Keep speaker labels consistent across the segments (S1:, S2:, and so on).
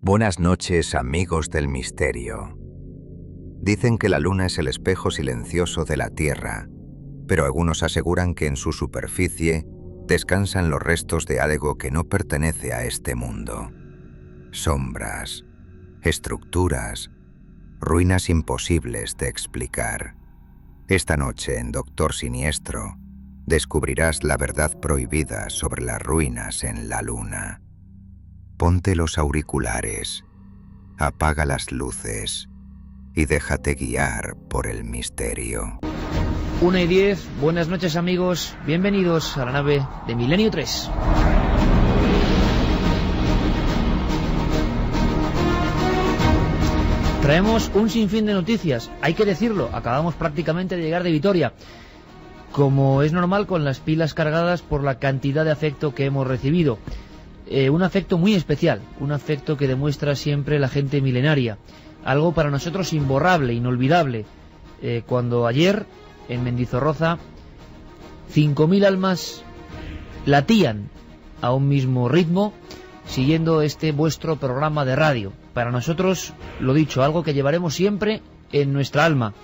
S1: Buenas noches, amigos del misterio. Dicen que la luna es el espejo silencioso de la Tierra, pero algunos aseguran que en su superficie descansan los restos de algo que no pertenece a este mundo. Sombras, estructuras, ruinas imposibles de explicar. Esta noche en Doctor Siniestro descubrirás la verdad prohibida sobre las ruinas en la luna. Ponte los auriculares, apaga las luces y déjate guiar por el misterio.
S2: 1:10, buenas noches amigos, bienvenidos a la nave de Milenio 3. Traemos un sinfín de noticias, hay que decirlo, acabamos prácticamente de llegar de Vitoria. Como es normal, con las pilas cargadas por la cantidad de afecto que hemos recibido. Un afecto muy especial, un afecto que demuestra siempre la gente milenaria. Algo para nosotros imborrable, inolvidable. Cuando ayer, en Mendizorroza, 5.000 almas latían a un mismo ritmo, siguiendo este vuestro programa de radio. Para nosotros, lo dicho, algo que llevaremos siempre en nuestra alma.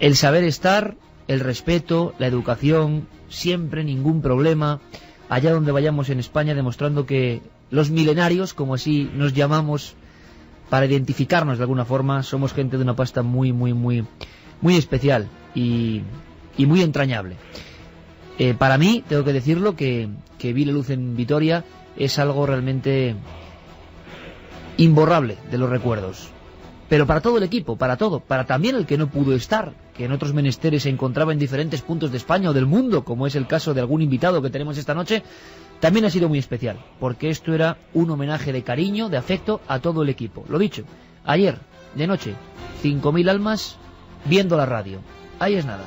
S2: El saber estar, el respeto, la educación, siempre ningún problema, allá donde vayamos en España, demostrando que los milenarios, como así nos llamamos, para identificarnos de alguna forma, somos gente de una pasta muy especial y muy entrañable. Para mí, tengo que decirlo, que vi la luz en Vitoria es algo realmente imborrable de los recuerdos. Pero para todo el equipo, para todo, para también el que no pudo estar, que en otros menesteres se encontraba en diferentes puntos de España o del mundo, como es el caso de algún invitado que tenemos esta noche, también ha sido muy especial, porque esto era un homenaje de cariño, de afecto a todo el equipo. Lo dicho, ayer, de noche, 5.000 almas viendo la radio. Ahí es nada.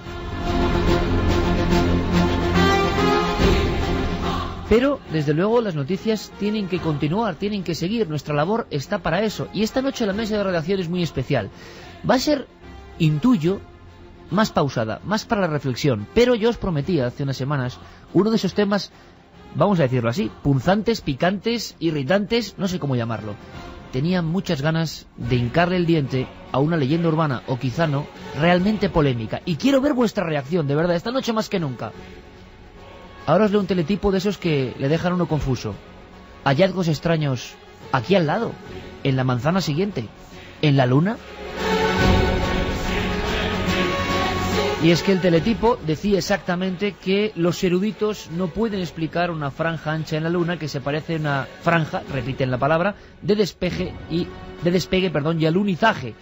S2: Pero, desde luego, las noticias tienen que continuar, tienen que seguir. Nuestra labor está para eso. Y esta noche la mesa de redacción es muy especial. Va a ser, intuyo, más pausada, más para la reflexión. Pero yo os prometía hace unas semanas uno de esos temas, vamos a decirlo así, punzantes, picantes, irritantes, no sé cómo llamarlo. Tenía muchas ganas de hincarle el diente a una leyenda urbana, o quizá no, realmente polémica. Y quiero ver vuestra reacción, de verdad, esta noche más que nunca. Ahora os leo un teletipo de esos que le dejan a uno confuso. Hallazgos extraños aquí al lado, en la manzana siguiente, en la luna. Y es que el teletipo decía exactamente que los eruditos no pueden explicar una franja ancha en la luna que se parece a una franja, repiten la palabra, de despegue y alunizaje.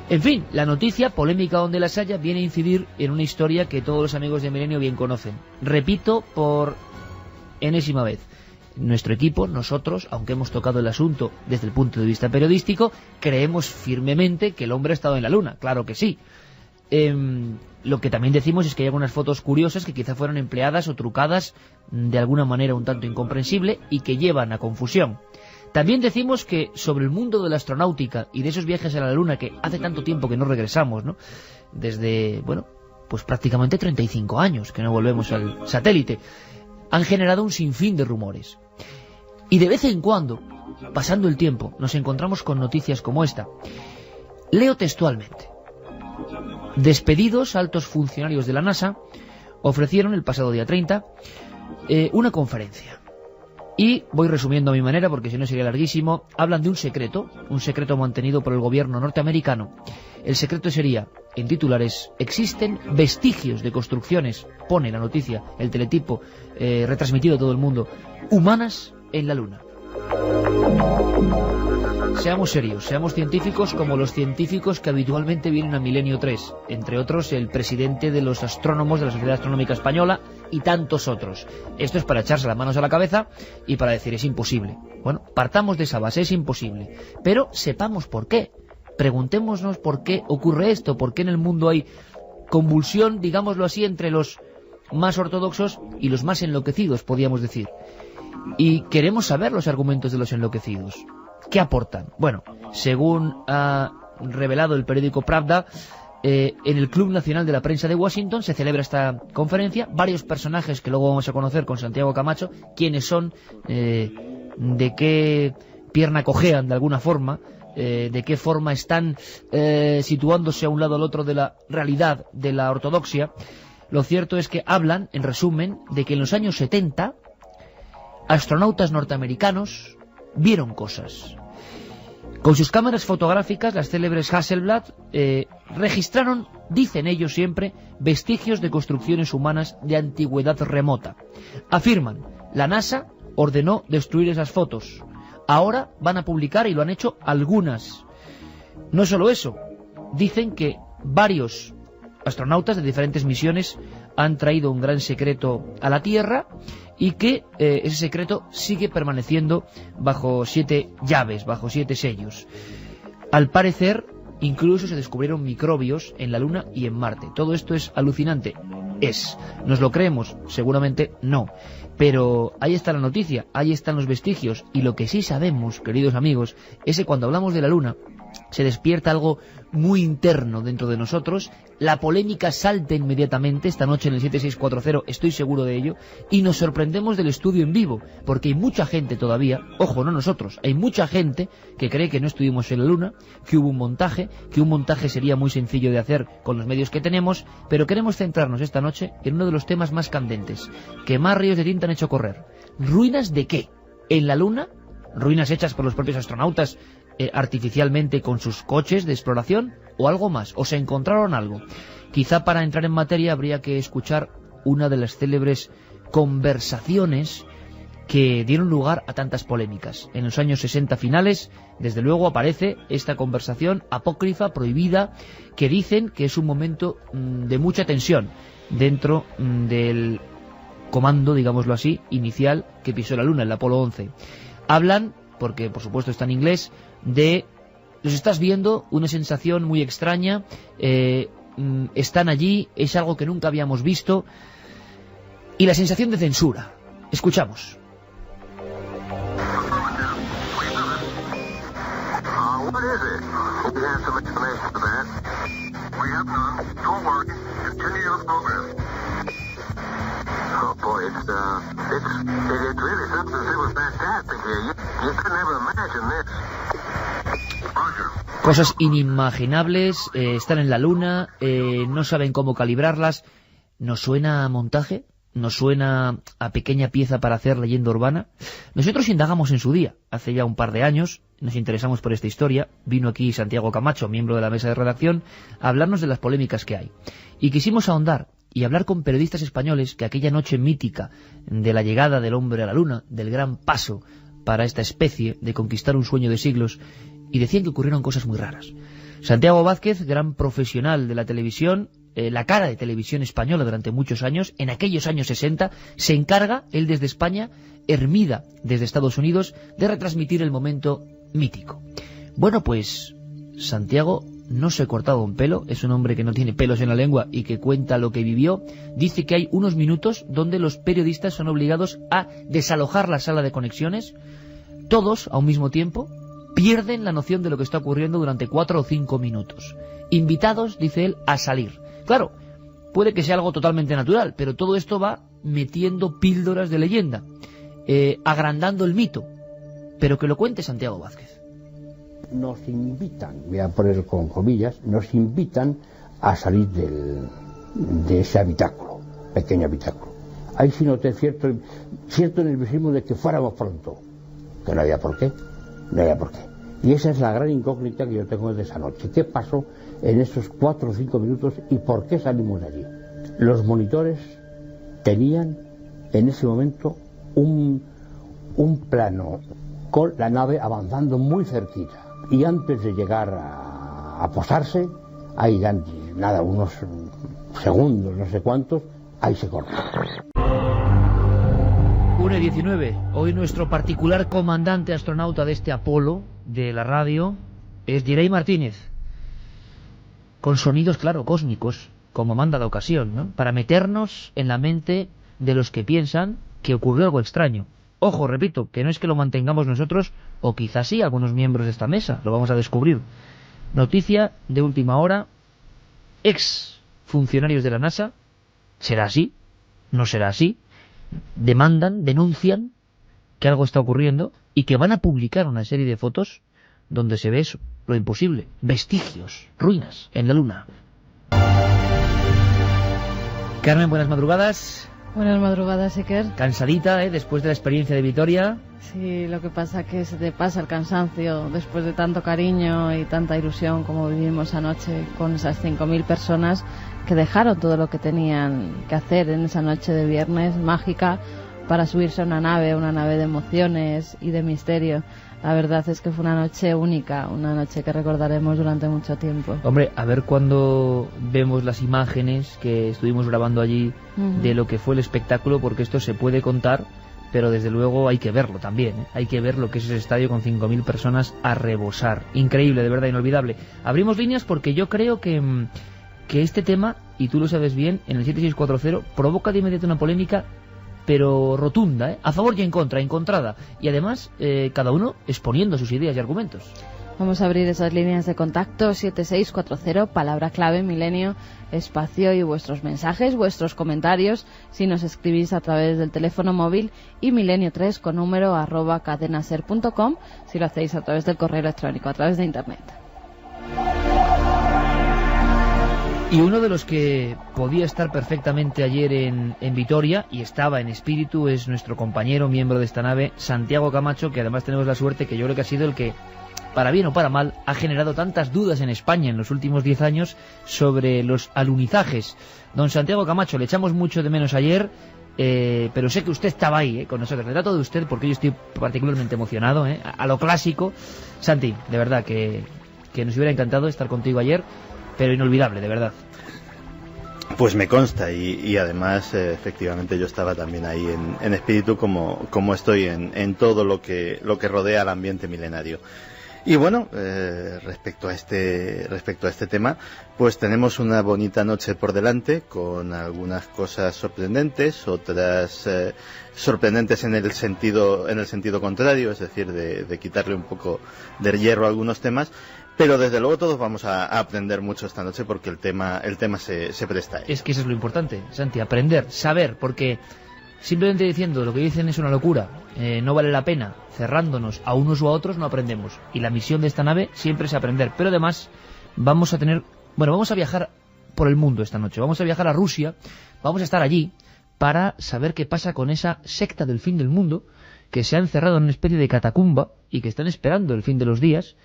S2: En fin, la noticia, polémica donde las haya, viene a incidir en una historia que todos los amigos de Milenio bien conocen. Repito por enésima vez. Nuestro equipo, nosotros, aunque hemos tocado el asunto desde el punto de vista periodístico, creemos firmemente que el hombre ha estado en la luna, claro que sí. Lo que también decimos es que hay algunas fotos curiosas que quizá fueron empleadas o trucadas de alguna manera un tanto incomprensible y que llevan a confusión. También decimos que sobre el mundo de la astronáutica y de esos viajes a la luna que hace tanto tiempo que no regresamos, ¿no? Desde, pues prácticamente 35 años que no volvemos al satélite, han generado un sinfín de rumores. Y de vez en cuando, pasando el tiempo, nos encontramos con noticias como esta. Leo textualmente. Despedidos altos funcionarios de la NASA ofrecieron el pasado día 30 una conferencia. Y voy resumiendo a mi manera porque si no sería larguísimo. Hablan de un secreto mantenido por el gobierno norteamericano. El secreto sería, en titulares, existen vestigios de construcciones, pone la noticia, el teletipo, retransmitido a todo el mundo, humanas en la luna. Seamos serios, seamos científicos como los científicos que habitualmente vienen a Milenio 3, entre otros el presidente de los astrónomos de la Sociedad Astronómica Española y tantos otros. Esto es para echarse las manos a la cabeza y para decir es imposible. Bueno, partamos de esa base, es imposible. Pero sepamos por qué. Preguntémonos por qué ocurre esto, por qué en el mundo hay convulsión, digámoslo así, entre los más ortodoxos y los más enloquecidos, podríamos decir. Y queremos saber los argumentos de los enloquecidos. ¿Qué aportan? Bueno, según ha revelado el periódico Pravda, en el Club Nacional de la Prensa de Washington se celebra esta conferencia. Varios personajes que luego vamos a conocer con Santiago Camacho, quiénes son, de qué pierna cojean de alguna forma, de qué forma están situándose a un lado o al otro de la realidad, de la ortodoxia. Lo cierto es que hablan, en resumen, de que en los años 70 astronautas norteamericanos vieron cosas. Con sus cámaras fotográficas, las célebres Hasselblad registraron, dicen ellos siempre, vestigios de construcciones humanas de antigüedad remota. Afirman, la NASA ordenó destruir esas fotos. Ahora van a publicar, y lo han hecho, algunas. No solo eso, dicen que varios astronautas de diferentes misiones han traído un gran secreto a la Tierra y que ese secreto sigue permaneciendo bajo 7 llaves, bajo 7 sellos. Al parecer, incluso se descubrieron microbios en la Luna y en Marte. Todo esto es alucinante. ¿Nos lo creemos? Seguramente no. Pero ahí está la noticia, ahí están los vestigios. Y lo que sí sabemos, queridos amigos, es que cuando hablamos de la Luna se despierta algo muy interno dentro de nosotros. La polémica salta inmediatamente esta noche en el 7640, estoy seguro de ello, y nos sorprendemos del estudio en vivo, porque hay mucha gente todavía, ojo, no nosotros, hay mucha gente que cree que no estuvimos en la Luna, que hubo un montaje, que un montaje sería muy sencillo de hacer con los medios que tenemos, pero queremos centrarnos esta noche en uno de los temas más candentes, que más ríos de tinta han hecho correr. ¿Ruinas de qué? ¿En la Luna? ¿Ruinas hechas por los propios astronautas artificialmente con sus coches de exploración? ¿O algo más? ¿O se encontraron algo? Quizá para entrar en materia habría que escuchar una de las célebres conversaciones que dieron lugar a tantas polémicas. En los años 60 finales, desde luego, aparece esta conversación apócrifa, prohibida, que dicen que es un momento de mucha tensión dentro del comando, digámoslo así, inicial que pisó la Luna, el Apolo 11. Hablan, porque por supuesto está en inglés, de los estás viendo, una sensación muy extraña, están allí, es algo que nunca habíamos visto, y la sensación de censura. Escuchamos. Cosas inimaginables, están en la Luna, no saben cómo calibrarlas. ¿Nos suena a montaje? ¿Nos suena a pequeña pieza para hacer leyenda urbana? Nosotros indagamos en su día, hace ya un par de años, nos interesamos por esta historia. Vino aquí Santiago Camacho, miembro de la mesa de redacción, a hablarnos de las polémicas que hay. Y quisimos ahondar y hablar con periodistas españoles que aquella noche mítica de la llegada del hombre a la Luna, del gran paso para esta especie de conquistar un sueño de siglos, y decían que ocurrieron cosas muy raras. Santiago Vázquez, gran profesional de la televisión, la cara de televisión española durante muchos años, en aquellos años 60, se encarga, él desde España, Hermida desde Estados Unidos, de retransmitir el momento mítico. Bueno, pues Santiago no se ha cortado un pelo, es un hombre que no tiene pelos en la lengua y que cuenta lo que vivió. Dice que hay unos minutos donde los periodistas son obligados a desalojar la sala de conexiones, todos a un mismo tiempo, pierden la noción de lo que está ocurriendo durante 4 o 5 minutos. Invitados, dice él, a salir. Claro, puede que sea algo totalmente natural, pero todo esto va metiendo píldoras de leyenda, agrandando el mito. Pero que lo cuente Santiago Vázquez.
S3: Nos invitan, voy a poner con comillas, nos invitan a salir de ese habitáculo, pequeño habitáculo. Ahí sí noté cierto nerviosismo de que fuéramos pronto, que no había por qué. Y esa es la gran incógnita que yo tengo de esa noche. ¿Qué pasó en esos 4 o 5 minutos y por qué salimos de allí? Los monitores tenían en ese momento un plano con la nave avanzando muy cerquita. Y antes de llegar a posarse, ahí nada, unos segundos, no sé cuántos, ahí se cortó.
S2: 1:19. Hoy nuestro particular comandante astronauta de este Apolo, de la radio, es Jirey Martínez. Con sonidos, claro, cósmicos, como manda la ocasión, ¿no? Para meternos en la mente de los que piensan que ocurrió algo extraño. Ojo, repito, que no es que lo mantengamos nosotros, o quizás sí algunos miembros de esta mesa, lo vamos a descubrir. Noticia de última hora, ex funcionarios de la NASA, ¿será así? ¿No será así? Denuncian que algo está ocurriendo, y que van a publicar una serie de fotos donde se ve eso, lo imposible, vestigios, ruinas en la Luna. Carmen, buenas madrugadas.
S4: Buenas madrugadas, Iker.
S2: Cansadita, después de la experiencia de Vitoria.
S4: Sí, lo que pasa es que se te pasa el cansancio después de tanto cariño y tanta ilusión como vivimos anoche con esas 5.000 personas que dejaron todo lo que tenían que hacer en esa noche de viernes mágica para subirse a una nave de emociones y de misterio. La verdad es que fue una noche única, una noche que recordaremos durante mucho tiempo.
S2: Hombre, a ver cuando vemos las imágenes que estuvimos grabando allí de lo que fue el espectáculo, porque esto se puede contar, pero desde luego hay que verlo también, ¿eh? Hay que ver lo que es ese estadio con 5.000 personas a rebosar. Increíble, de verdad, inolvidable. Abrimos líneas porque yo creo que este tema, y tú lo sabes bien, en el 7640 provoca de inmediato una polémica, pero rotunda, a favor y en contra, encontrada, y además cada uno exponiendo sus ideas y argumentos.
S4: Vamos a abrir esas líneas de contacto 7640, palabra clave Milenio, espacio y vuestros mensajes, vuestros comentarios, si nos escribís a través del teléfono móvil, y milenio3 con número @cadenaser.com si lo hacéis a través del correo electrónico, a través de internet.
S2: Y uno de los que podía estar perfectamente ayer en Vitoria, y estaba en espíritu, es nuestro compañero, miembro de esta nave, Santiago Camacho, que además tenemos la suerte que yo creo que ha sido el que, para bien o para mal, ha generado tantas dudas en España en los últimos 10 años sobre los alunizajes. Don Santiago Camacho, le echamos mucho de menos ayer, pero sé que usted estaba ahí con nosotros. Le trato de usted porque yo estoy particularmente emocionado, a lo clásico. Santi, de verdad que nos hubiera encantado estar contigo ayer, pero inolvidable, de verdad.
S5: Pues me consta, y además efectivamente yo estaba también ahí en espíritu, como estoy en todo lo que rodea al ambiente milenario. Y bueno, respecto a este tema, pues tenemos una bonita noche por delante, con algunas cosas sorprendentes, otras sorprendentes en el sentido contrario, es decir, de quitarle un poco de hierro a algunos temas. Pero desde luego todos vamos a aprender mucho esta noche, porque el tema se presta a ello.
S2: Es que eso es lo importante, Santi, aprender, saber, porque simplemente diciendo lo que dicen es una locura, no vale la pena, cerrándonos a unos u a otros no aprendemos. Y la misión de esta nave siempre es aprender. Pero además vamos a viajar por el mundo esta noche, vamos a viajar a Rusia, vamos a estar allí para saber qué pasa con esa secta del fin del mundo que se ha encerrado en una especie de catacumba y que están esperando el fin de los días.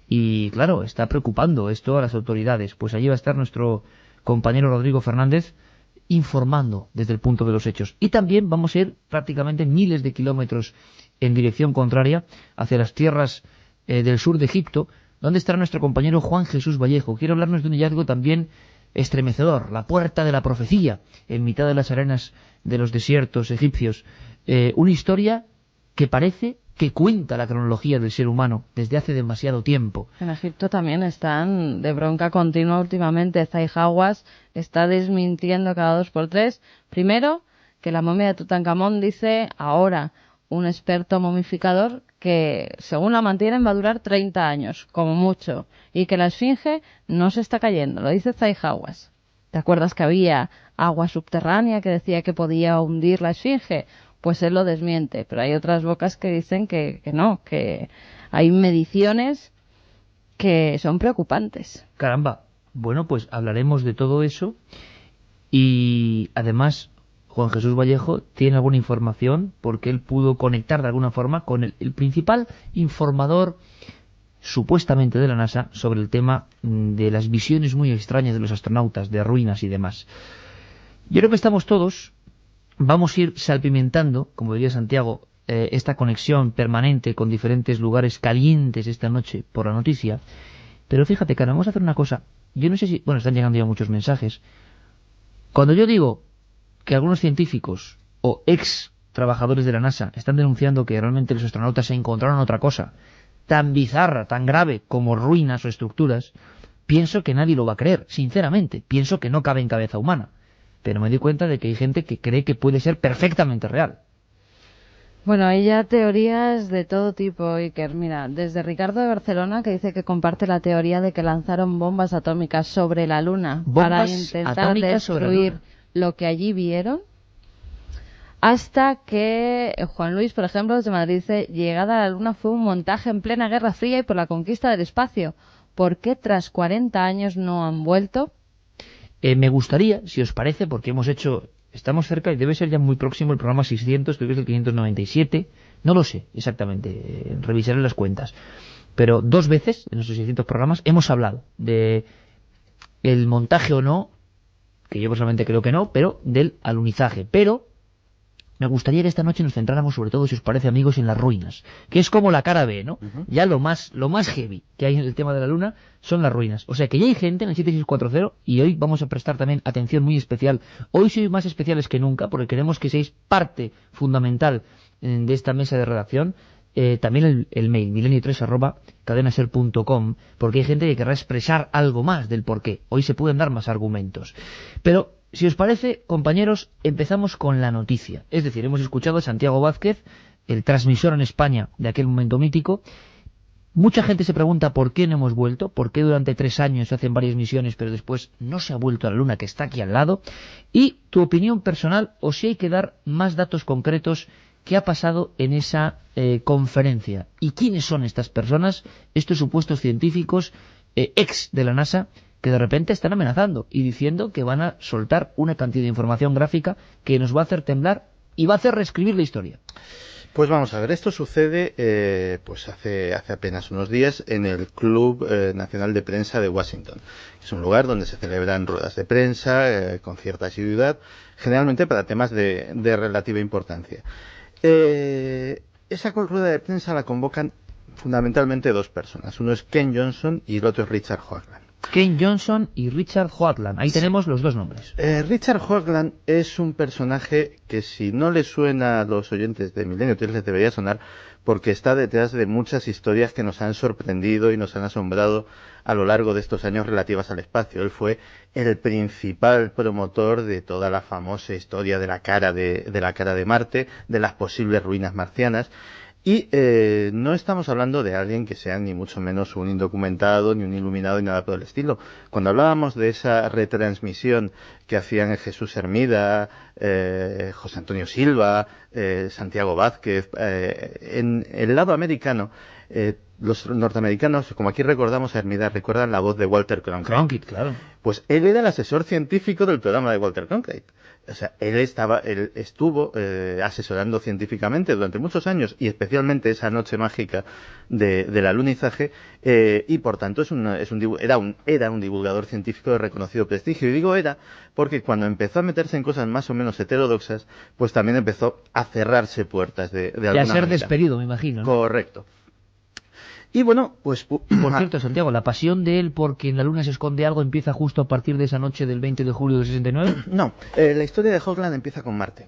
S2: Y claro, está preocupando esto a las autoridades. Pues allí va a estar nuestro compañero Rodrigo Fernández informando desde el punto de los hechos. Y también vamos a ir prácticamente miles de kilómetros en dirección contraria hacia las tierras del sur de Egipto, donde estará nuestro compañero Juan Jesús Vallejo. Quiere hablarnos de un hallazgo también estremecedor, la puerta de la profecía, en mitad de las arenas de los desiertos egipcios. Una historia que parece que cuenta la cronología del ser humano desde hace demasiado tiempo.
S4: En Egipto también están de bronca continua últimamente. Zahi Hawass está desmintiendo cada 2x3. Primero, que la momia de Tutankamón, dice ahora un experto momificador, que según la mantienen va a durar 30 años, como mucho, y que la esfinge no se está cayendo, lo dice Zahi Hawass. ¿Te acuerdas que había agua subterránea que decía que podía hundir la esfinge? Pues él lo desmiente, pero hay otras bocas que dicen que no, que hay mediciones que son preocupantes.
S2: Caramba, bueno, pues hablaremos de todo eso, y además Juan Jesús Vallejo tiene alguna información, porque él pudo conectar de alguna forma con el principal informador supuestamente de la NASA sobre el tema de las visiones muy extrañas de los astronautas, de ruinas y demás. Yo creo que estamos todos, vamos a ir salpimentando, como diría Santiago, esta conexión permanente con diferentes lugares calientes esta noche por la noticia. Pero fíjate, cara, vamos a hacer una cosa. Yo no sé si... Bueno, están llegando ya muchos mensajes. Cuando yo digo que algunos científicos o ex trabajadores de la NASA están denunciando que realmente los astronautas se encontraron otra cosa tan bizarra, tan grave como ruinas o estructuras, pienso que nadie lo va a creer, sinceramente. Pienso que no cabe en cabeza humana. Pero me doy cuenta de que hay gente que cree que puede ser perfectamente real.
S4: Bueno, hay ya teorías de todo tipo, Iker. Mira, desde Ricardo de Barcelona, que dice que comparte la teoría de que lanzaron bombas atómicas sobre la Luna para intentar destruir lo que allí vieron, hasta que Juan Luis, por ejemplo, desde Madrid dice: llegada a la Luna fue un montaje en plena Guerra Fría y por la conquista del espacio. ¿Por qué tras 40 años no han vuelto?
S2: Me gustaría, si os parece, porque estamos cerca y debe ser ya muy próximo el programa 600, creo que es el 597, no lo sé exactamente, revisaré las cuentas. Pero 2 veces en esos 600 programas hemos hablado de el montaje o no, que yo personalmente creo que no, pero del alunizaje. Pero me gustaría que esta noche nos centráramos sobre todo, si os parece, amigos, en las ruinas, que es como la cara B, ¿no? Ya lo más heavy que hay en el tema de la Luna son las ruinas. O sea que ya hay gente en el 7640 y hoy vamos a prestar también atención muy especial. Hoy sois más especiales que nunca porque queremos que seáis parte fundamental de esta mesa de redacción. También el mail, milenio3@cadenaser.com, porque hay gente que querrá expresar algo más del porqué. Hoy se pueden dar más argumentos. Pero, si os parece, compañeros, empezamos con la noticia. Es decir, hemos escuchado a Santiago Vázquez, el transmisor en España de aquel momento mítico. Mucha gente se pregunta por qué no hemos vuelto, por qué durante 3 años se hacen varias misiones, pero después no se ha vuelto a la Luna, que está aquí al lado. Y tu opinión personal, o si hay que dar más datos concretos. ¿Qué ha pasado en esa conferencia? ¿Y quiénes son estas personas, estos supuestos científicos ex de la NASA, que de repente están amenazando y diciendo que van a soltar una cantidad de información gráfica que nos va a hacer temblar y va a hacer reescribir la historia?
S5: Pues vamos a ver, esto sucede pues hace apenas unos días en el Club Nacional de Prensa de Washington. Es un lugar donde se celebran ruedas de prensa con cierta asiduidad, generalmente para temas de relativa importancia. Esa rueda de prensa la convocan fundamentalmente 2 personas. Uno es Ken Johnson y el otro es Richard Hoagland.
S2: Ken Johnson y Richard Hoagland. Ahí tenemos los 2 nombres.
S5: Richard Hoagland es un personaje que, si no le suena a los oyentes de Milenio 3, les debería sonar, porque está detrás de muchas historias que nos han sorprendido y nos han asombrado a lo largo de estos años relativas al espacio. Él fue el principal promotor de toda la famosa historia de la cara de Marte, de las posibles ruinas marcianas. Y no estamos hablando de alguien que sea ni mucho menos un indocumentado, ni un iluminado, ni nada por el estilo. Cuando hablábamos de esa retransmisión que hacían Jesús Hermida, José Antonio Silva, Santiago Vázquez, en el lado americano, los norteamericanos, como aquí recordamos a Hermida, recuerdan la voz de Walter Cronkite.
S2: Cronkite, claro.
S5: Pues él era el asesor científico del programa de Walter Cronkite. O sea, él estuvo asesorando científicamente durante muchos años, y especialmente esa noche mágica del alunizaje, y por tanto era un divulgador científico de reconocido prestigio. Y digo era porque cuando empezó a meterse en cosas más o menos heterodoxas, pues también empezó a cerrarse puertas de alguna
S2: y a ser
S5: manera.
S2: despedido, me imagino, ¿no?
S5: Correcto. Y bueno, pues...
S2: Por cierto, Santiago, la pasión de él porque en la Luna se esconde algo empieza justo a partir de esa noche del 20 de julio del 69.
S5: No, la historia de Hoagland empieza con Marte.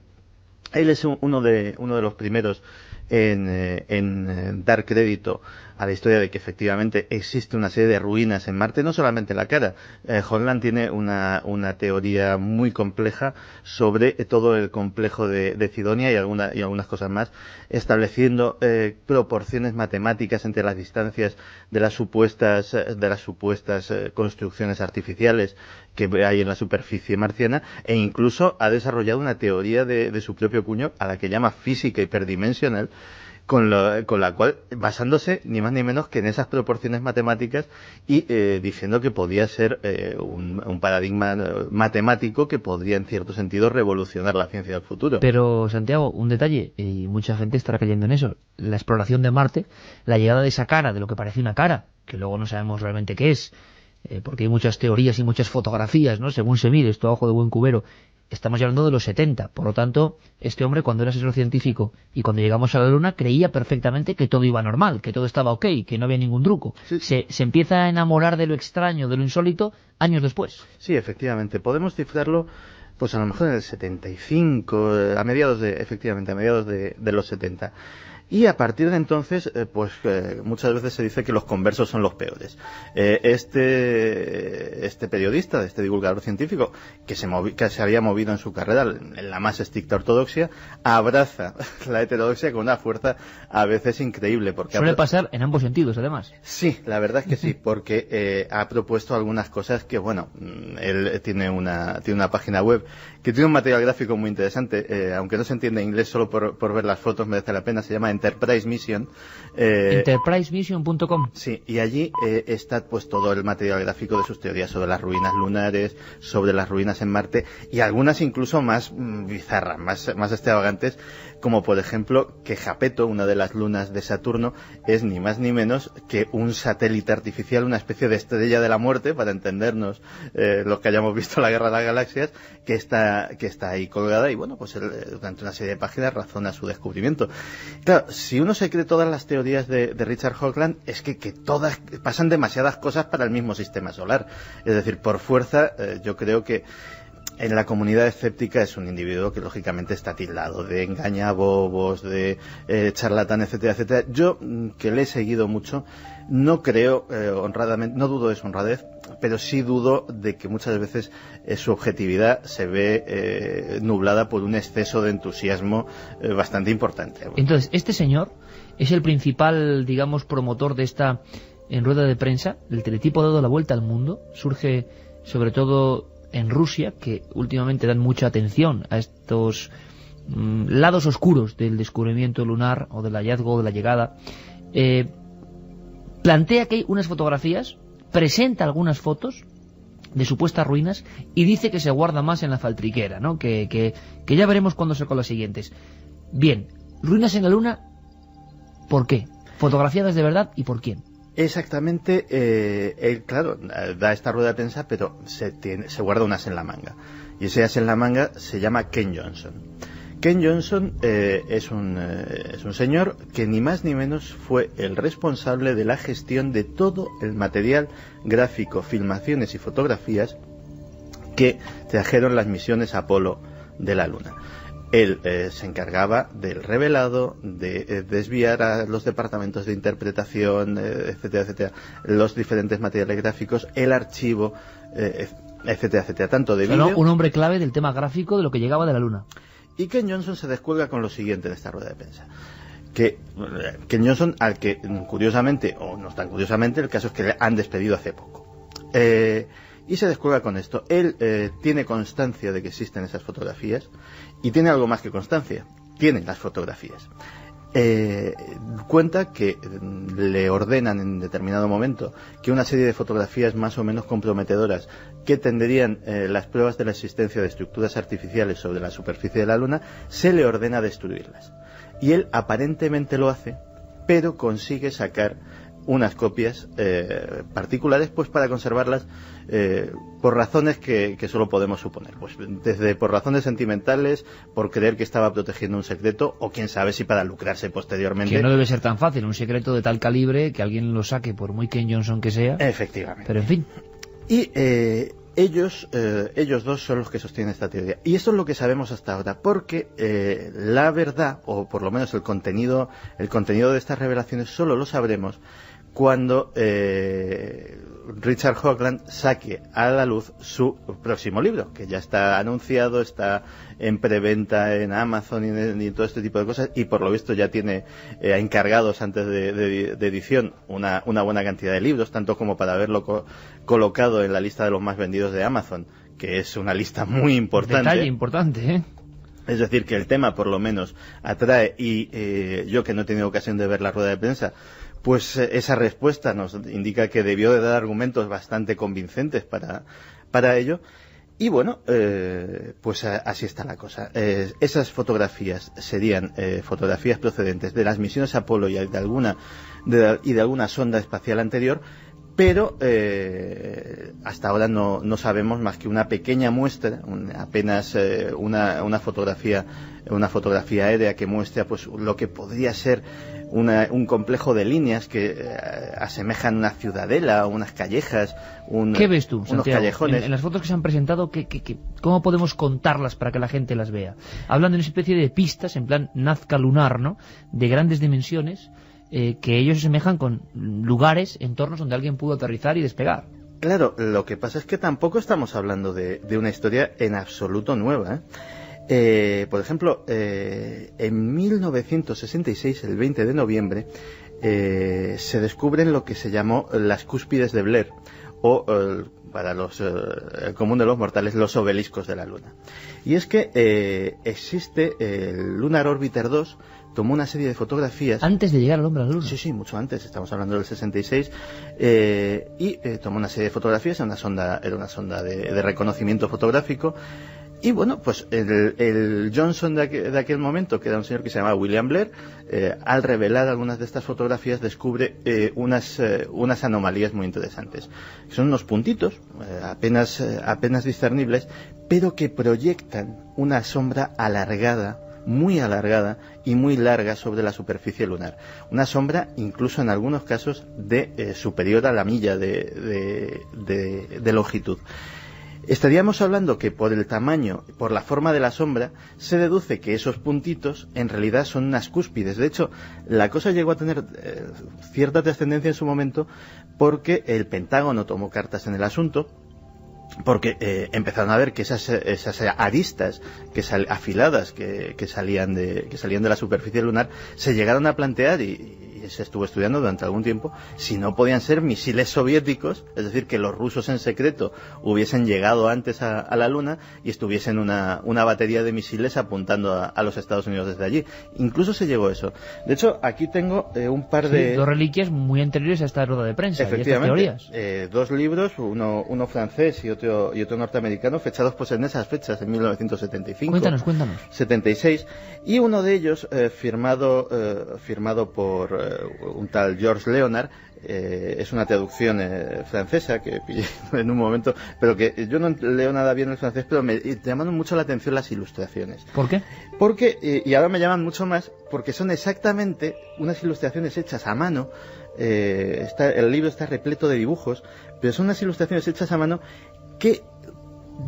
S5: Él es uno de los primeros en dar crédito a la historia de que efectivamente existe una serie de ruinas en Marte, no solamente la cara. Hoagland tiene una teoría muy compleja sobre todo el complejo de Cydonia y algunas cosas más, estableciendo proporciones matemáticas entre las distancias de las supuestas construcciones artificiales que hay en la superficie marciana, e incluso ha desarrollado una teoría de su propio cuño, a la que llama física hiperdimensional, con la cual, basándose ni más ni menos que en esas proporciones matemáticas, y diciendo que podía ser un paradigma matemático que podría en cierto sentido revolucionar la ciencia del futuro.
S2: Pero, Santiago, un detalle, y mucha gente estará cayendo en eso: la exploración de Marte, la llegada de esa cara, de lo que parece una cara, que luego no sabemos realmente qué es, porque hay muchas teorías y muchas fotografías, ¿no? Según se mire, esto a ojo de buen cubero. Estamos hablando de los 70, por lo tanto, este hombre, cuando era asesor científico y cuando llegamos a la Luna, creía perfectamente que todo iba normal, que todo estaba ok, que no había ningún truco.
S5: Sí.
S2: Se empieza a enamorar de lo extraño, de lo insólito, años después.
S5: Sí, efectivamente. Podemos cifrarlo, pues a lo mejor en el 75, a mediados de los 70. Y a partir de entonces, muchas veces se dice que los conversos son los peores. Este periodista, este divulgador científico, que se había movido en su carrera en la más estricta ortodoxia, abraza la heterodoxia con una fuerza a veces increíble. Porque
S2: suele pasar en ambos sentidos, además.
S5: Sí, la verdad es que sí, porque ha propuesto algunas cosas que, bueno, él tiene una página web que tiene un material gráfico muy interesante, aunque no se entiende inglés, solo por ver las fotos merece la pena. Se llama Enterprise Mission.
S2: Enterprisemission.com.
S5: Sí, y allí está pues todo el material gráfico de sus teorías sobre las ruinas lunares, sobre las ruinas en Marte, y algunas incluso más bizarras, más extravagantes, como por ejemplo que Japeto, una de las lunas de Saturno, es ni más ni menos que un satélite artificial, una especie de estrella de la muerte, para entendernos los que hayamos visto la Guerra de las Galaxias, que está ahí colgada, y bueno, pues él, durante una serie de páginas razona su descubrimiento. Claro, si uno se cree todas las teorías de Richard Hoagland, es que todas pasan demasiadas cosas para el mismo sistema solar. Es decir, por fuerza, yo creo que en la comunidad escéptica es un individuo que lógicamente está tildado de engañabobos, de charlatán, etcétera, etcétera. Yo, que le he seguido mucho, no creo, honradamente, no dudo de su honradez, pero sí dudo de que muchas veces su objetividad se ve nublada por un exceso de entusiasmo bastante importante.
S2: Entonces, este señor es el principal, digamos, promotor de esta en rueda de prensa. El teletipo ha dado la vuelta al mundo, surge sobre todo en Rusia, que últimamente dan mucha atención a estos lados oscuros del descubrimiento lunar o del hallazgo o de la llegada. Plantea que hay unas fotografías, presenta algunas fotos de supuestas ruinas y dice que se guarda más en la faltriquera, ¿no? Que ya veremos cuándo sacó las siguientes. Bien, ruinas en la Luna, ¿por qué? ¿Fotografiadas de verdad y por quién?
S5: Exactamente, él, claro, da esta rueda de prensa, pero se guarda un as en la manga. Y ese as en la manga se llama Ken Johnson. Ken Johnson es un señor que ni más ni menos fue el responsable de la gestión de todo el material gráfico, filmaciones y fotografías que trajeron las misiones Apolo de la Luna. Él se encargaba del revelado, de desviar a los departamentos de interpretación, etcétera, etcétera, los diferentes materiales gráficos, el archivo, etcétera, etcétera, tanto de vídeo...
S2: Un hombre clave del tema gráfico de lo que llegaba de la Luna.
S5: Y Ken Johnson se descuelga con lo siguiente en esta rueda de prensa. Que Ken Johnson, al que curiosamente, o no tan curiosamente, el caso es que le han despedido hace poco. Y se descuelga con esto. Él tiene constancia de que existen esas fotografías, y tiene algo más que constancia. Tiene las fotografías. Cuenta que le ordenan en determinado momento que una serie de fotografías más o menos comprometedoras que tendrían las pruebas de la existencia de estructuras artificiales sobre la superficie de la Luna, se le ordena destruirlas. Y él aparentemente lo hace, pero consigue sacar unas copias particulares, pues para conservarlas por razones que solo podemos suponer, pues desde por razones sentimentales, por creer que estaba protegiendo un secreto, o quién sabe si para lucrarse posteriormente.
S2: Que no debe ser tan fácil, un secreto de tal calibre que alguien lo saque, por muy Ken Johnson que sea.
S5: Efectivamente.
S2: Pero en fin.
S5: Y ellos dos son los que sostienen esta teoría. Y eso es lo que sabemos hasta ahora, porque la verdad, o por lo menos el contenido de estas revelaciones, solo lo sabremos cuando Richard Hoagland saque a la luz su próximo libro, que ya está anunciado, está en preventa en Amazon y todo este tipo de cosas, y por lo visto ya tiene encargados antes de edición una buena cantidad de libros, tanto como para haberlo colocado en la lista de los más vendidos de Amazon, que es una lista muy importante.
S2: Detalle importante, ¿eh?
S5: Es decir, que el tema por lo menos atrae, y yo, que no he tenido ocasión de ver la rueda de prensa, pues esa respuesta nos indica que debió de dar argumentos bastante convincentes para ello. Y bueno, pues así está la cosa. Esas fotografías serían fotografías procedentes de las misiones Apolo y de alguna sonda espacial anterior, pero hasta ahora no sabemos más que una pequeña muestra, apenas una fotografía aérea que muestra pues lo que podría ser un complejo de líneas que asemejan una ciudadela, unas callejas,
S2: ¿qué ves tú,
S5: unos
S2: Santiago,
S5: callejones.
S2: en las fotos que se han presentado, cómo podemos contarlas para que la gente las vea? Hablan de una especie de pistas, en plan Nazca lunar, ¿no?, de grandes dimensiones, que ellos asemejan con lugares, entornos donde alguien pudo aterrizar y despegar.
S5: Claro, lo que pasa es que tampoco estamos hablando de una historia en absoluto nueva, por ejemplo, en 1966, el 20 de noviembre, se descubren lo que se llamó las cúspides de Blair, o para el común de los mortales, los obeliscos de la Luna. Y es que existe el Lunar Orbiter 2, tomó una serie de fotografías...
S2: ¿Antes de llegar al hombre a la Luna?
S5: Sí, mucho antes, estamos hablando del 66, y tomó una serie de fotografías, era una sonda de reconocimiento fotográfico, y bueno, pues el Johnson de aquel momento, que era un señor que se llamaba William Blair, al revelar algunas de estas fotografías descubre unas anomalías muy interesantes. Son unos puntitos, apenas discernibles, pero que proyectan una sombra alargada, muy alargada y muy larga sobre la superficie lunar. Una sombra incluso en algunos casos superior a la milla de longitud. Estaríamos hablando que por el tamaño, por la forma de la sombra, se deduce que esos puntitos en realidad son unas cúspides. De hecho, la cosa llegó a tener cierta trascendencia en su momento porque el Pentágono tomó cartas en el asunto, porque empezaron a ver que esas aristas afiladas que salían de la superficie lunar se llegaron a plantear y se estuvo estudiando durante algún tiempo si no podían ser misiles soviéticos, es decir, que los rusos en secreto hubiesen llegado antes a la Luna y estuviesen una batería de misiles apuntando a los Estados Unidos desde allí. Incluso se llegó a eso. De hecho, aquí tengo un par de...
S2: dos reliquias muy anteriores a esta rueda de prensa.
S5: Efectivamente,
S2: y estas teorías.
S5: Dos libros, uno francés y otro norteamericano, fechados pues en esas fechas, en 1975.
S2: Cuéntanos.
S5: 76, y uno de ellos firmado por un tal Georges Leonard. Es una traducción francesa que pillé en un momento, pero que yo no leo nada bien el francés, pero me llamaron mucho la atención las ilustraciones.
S2: ¿Por qué?
S5: Porque, y ahora me llaman mucho más, porque son exactamente unas ilustraciones hechas a mano. El libro está repleto de dibujos, pero son unas ilustraciones hechas a mano que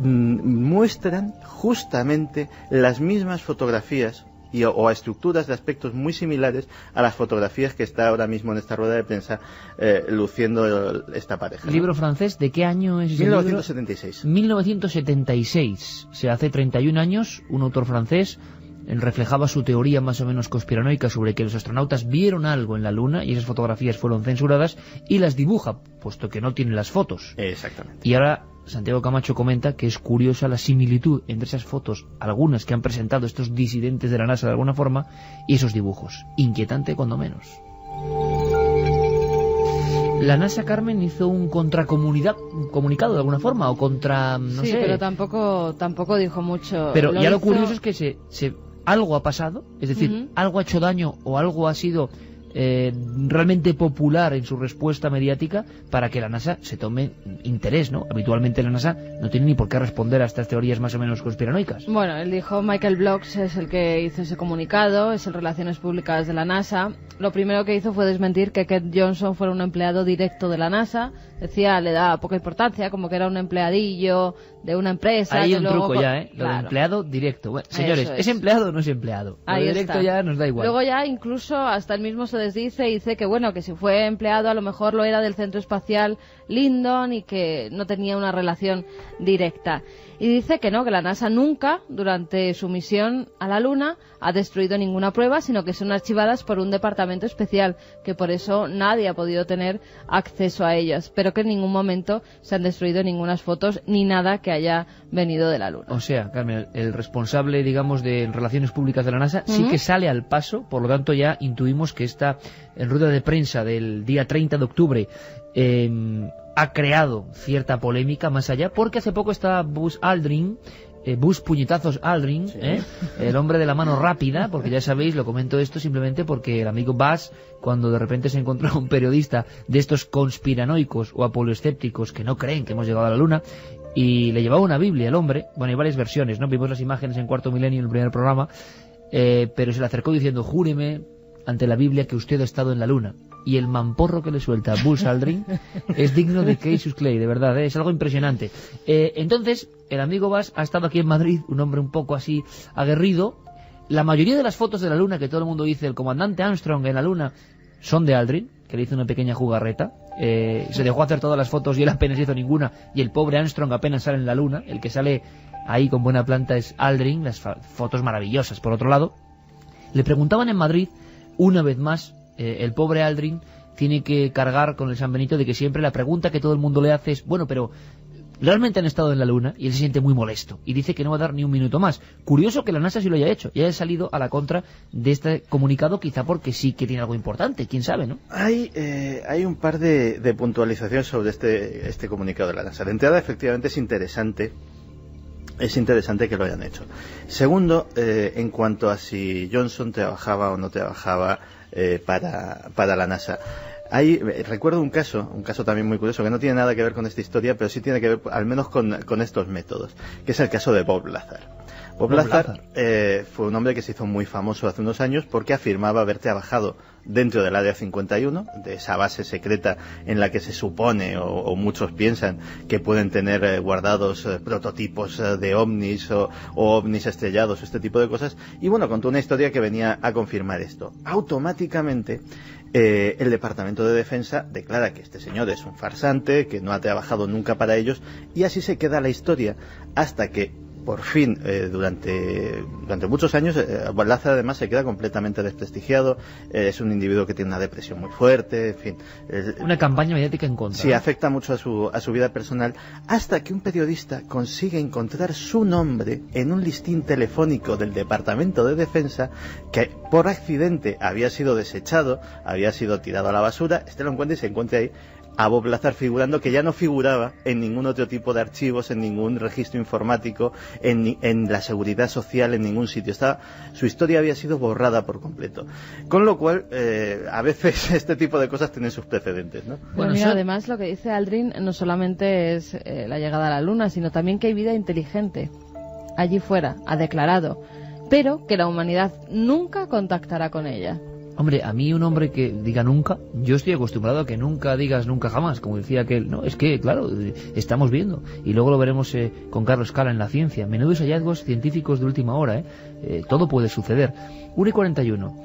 S5: muestran justamente las mismas fotografías o a estructuras de aspectos muy similares a las fotografías que está ahora mismo en esta rueda de prensa luciendo esta pareja, ¿no?
S2: ¿Libro francés? ¿De qué año es ese
S5: 1976.
S2: Libro? 1976. Se hace 31 años, un autor francés reflejaba su teoría más o menos conspiranoica sobre que los astronautas vieron algo en la Luna y esas fotografías fueron censuradas y las dibuja, puesto que no tiene las fotos.
S5: Exactamente.
S2: Y ahora Santiago Camacho comenta que es curiosa la similitud entre esas fotos, algunas que han presentado estos disidentes de la NASA de alguna forma, y esos dibujos. Inquietante cuando menos. La NASA, Carmen, hizo un comunicado de alguna forma, o contra, no sé.
S4: Sí, pero tampoco dijo mucho.
S2: Pero ya lo curioso es que algo ha pasado, es decir, algo ha hecho daño o algo ha sido realmente popular en su respuesta mediática para que la NASA se tome interés, ¿no? Habitualmente la NASA no tiene ni por qué responder a estas teorías más o menos conspiranoicas.
S4: Bueno, él dijo, Michael Blocks es el que hizo ese comunicado, es el Relaciones Públicas de la NASA. Lo primero que hizo fue desmentir que Kent Johnson fuera un empleado directo de la NASA. Decía, le da poca importancia, como que era un empleadillo de una empresa.
S2: Hay
S4: que
S2: un
S4: luego...
S2: truco ya, ¿eh? Lo
S4: Claro.
S2: de empleado directo. Bueno, señores,
S4: Es.
S2: ¿es empleado o no es empleado? Lo
S4: Ahí
S2: de directo
S4: está.
S2: ya nos da igual.
S4: Luego ya incluso hasta él mismo se desdice y dice que bueno, que si fue empleado a lo mejor lo era del Centro Espacial Lyndon y que no tenía una relación directa. Y dice que no, que la NASA nunca, durante su misión a la Luna, ha destruido ninguna prueba, sino que son archivadas por un departamento especial, que por eso nadie ha podido tener acceso a ellas, pero que en ningún momento se han destruido ninguna fotos ni nada que haya venido de la Luna.
S2: O sea, Carmen, el responsable, digamos, de Relaciones Públicas de la NASA sí que sale al paso, por lo tanto ya intuimos que esta rueda de prensa del día 30 de octubre ha creado cierta polémica más allá, porque hace poco estaba Buzz Aldrin, Buzz Puñetazos Aldrin, sí. El hombre de la mano rápida, porque ya sabéis, lo comento esto simplemente porque el amigo Buzz, cuando de repente se encontró un periodista de estos conspiranoicos o apoloescépticos que no creen que hemos llegado a la Luna, y le llevaba una Biblia al hombre, bueno, hay varias versiones, ¿no? Vimos las imágenes en Cuarto Milenio en el primer programa, pero se le acercó diciendo, júreme ante la Biblia que usted ha estado en la luna. Y el mamporro que le suelta Buzz Aldrin es digno de Cassius Clay, de verdad, es algo impresionante. Entonces, el amigo Buzz ha estado aquí en Madrid, un hombre un poco así aguerrido. La mayoría de las fotos de la luna que todo el mundo dice, el comandante Armstrong en la luna, son de Aldrin, que le hizo una pequeña jugarreta. Se dejó hacer todas las fotos y él apenas hizo ninguna, y el pobre Armstrong apenas sale en la luna. El que sale ahí con buena planta es Aldrin, las fotos maravillosas. Por otro lado, le preguntaban en Madrid, una vez más, el pobre Aldrin tiene que cargar con el San Benito de que siempre la pregunta que todo el mundo le hace es, bueno, pero ¿realmente han estado en la luna? Y él se siente muy molesto y dice que no va a dar ni un minuto más. Curioso que la NASA sí lo haya hecho y haya salido a la contra de este comunicado, quizá porque sí que tiene algo importante, quién sabe, ¿no?
S5: Hay un par de puntualizaciones sobre este comunicado de la NASA. De entrada, efectivamente, es interesante que lo hayan hecho. Segundo, en cuanto a si Johnson trabajaba o no trabajaba para la NASA. Recuerdo un caso también muy curioso, que no tiene nada que ver con esta historia, pero sí tiene que ver al menos con estos métodos, que es el caso de Bob Lazar. Bob Lazar fue un hombre que se hizo muy famoso hace unos años porque afirmaba haber trabajado dentro del Área 51, de esa base secreta en la que se supone o muchos piensan que pueden tener guardados prototipos de ovnis o ovnis estrellados, este tipo de cosas. Y bueno, contó una historia que venía a confirmar esto. Automáticamente el Departamento de Defensa declara que este señor es un farsante, que no ha trabajado nunca para ellos, y así se queda la historia hasta que por fin, durante muchos años, Lazar además se queda completamente desprestigiado. Es un individuo que tiene una depresión muy fuerte, en fin.
S2: Una campaña mediática en contra.
S5: Sí, afecta mucho a su vida personal, hasta que un periodista consigue encontrar su nombre en un listín telefónico del Departamento de Defensa, que por accidente había sido desechado, había sido tirado a la basura. Lo encuentra y se encuentra ahí a Bob Lazar figurando, que ya no figuraba en ningún otro tipo de archivos, en ningún registro informático, en la seguridad social, en ningún sitio. Su historia había sido borrada por completo. Con lo cual, a veces este tipo de cosas tienen sus precedentes, ¿no?
S4: Bueno, mira, además lo que dice Aldrin no solamente es la llegada a la Luna, sino también que hay vida inteligente allí fuera, ha declarado, pero que la humanidad nunca contactará con ella.
S2: Hombre, a mí un hombre que diga nunca, yo estoy acostumbrado a que nunca digas nunca jamás, como decía aquel. No, es que, claro, estamos viendo, y luego lo veremos con Carlos Cala en La Ciencia. Menudos hallazgos científicos de última hora, todo puede suceder. 1:41.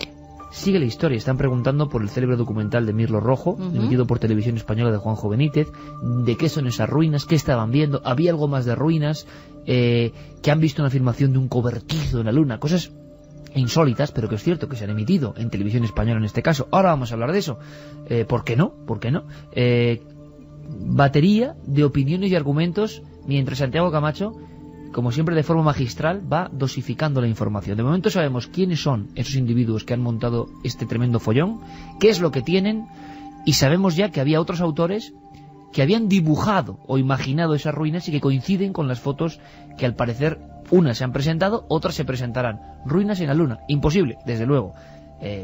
S2: Sigue la historia, están preguntando por el célebre documental de Mirlo Rojo, emitido por Televisión Española, de Juanjo Benítez, de qué son esas ruinas, qué estaban viendo, había algo más de ruinas, que han visto una filmación de un cobertizo en la Luna, cosas insólitas, pero que es cierto que se han emitido en Televisión Española en este caso. Ahora vamos a hablar de eso. ¿Por qué no? ¿Por qué no? Batería de opiniones y argumentos, mientras Santiago Camacho, como siempre de forma magistral, va dosificando la información. De momento sabemos quiénes son esos individuos que han montado este tremendo follón, qué es lo que tienen, y sabemos ya que había otros autores que habían dibujado o imaginado esas ruinas y que coinciden con las fotos que al parecer unas se han presentado, otras se presentarán. Ruinas en la Luna, imposible, desde luego.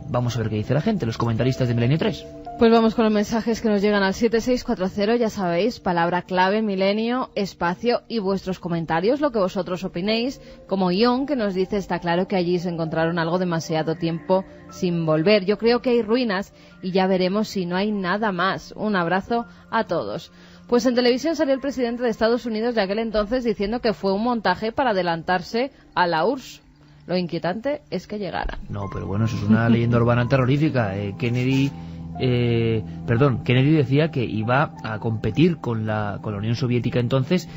S2: Vamos a ver qué dice la gente, los comentaristas de Milenio 3.
S4: Pues vamos con los mensajes que nos llegan al 7640, ya sabéis, palabra clave, milenio, espacio y vuestros comentarios, lo que vosotros opinéis, como Ion, que nos dice, está claro que allí se encontraron algo demasiado tiempo sin volver. Yo creo que hay ruinas y ya veremos si no hay nada más. Un abrazo a todos. Pues en televisión salió el presidente de Estados Unidos de aquel entonces diciendo que fue un montaje para adelantarse a la URSS. Lo inquietante es que llegaran.
S2: No, pero bueno, eso es una leyenda urbana terrorífica. Kennedy decía que iba a competir con la Unión Soviética entonces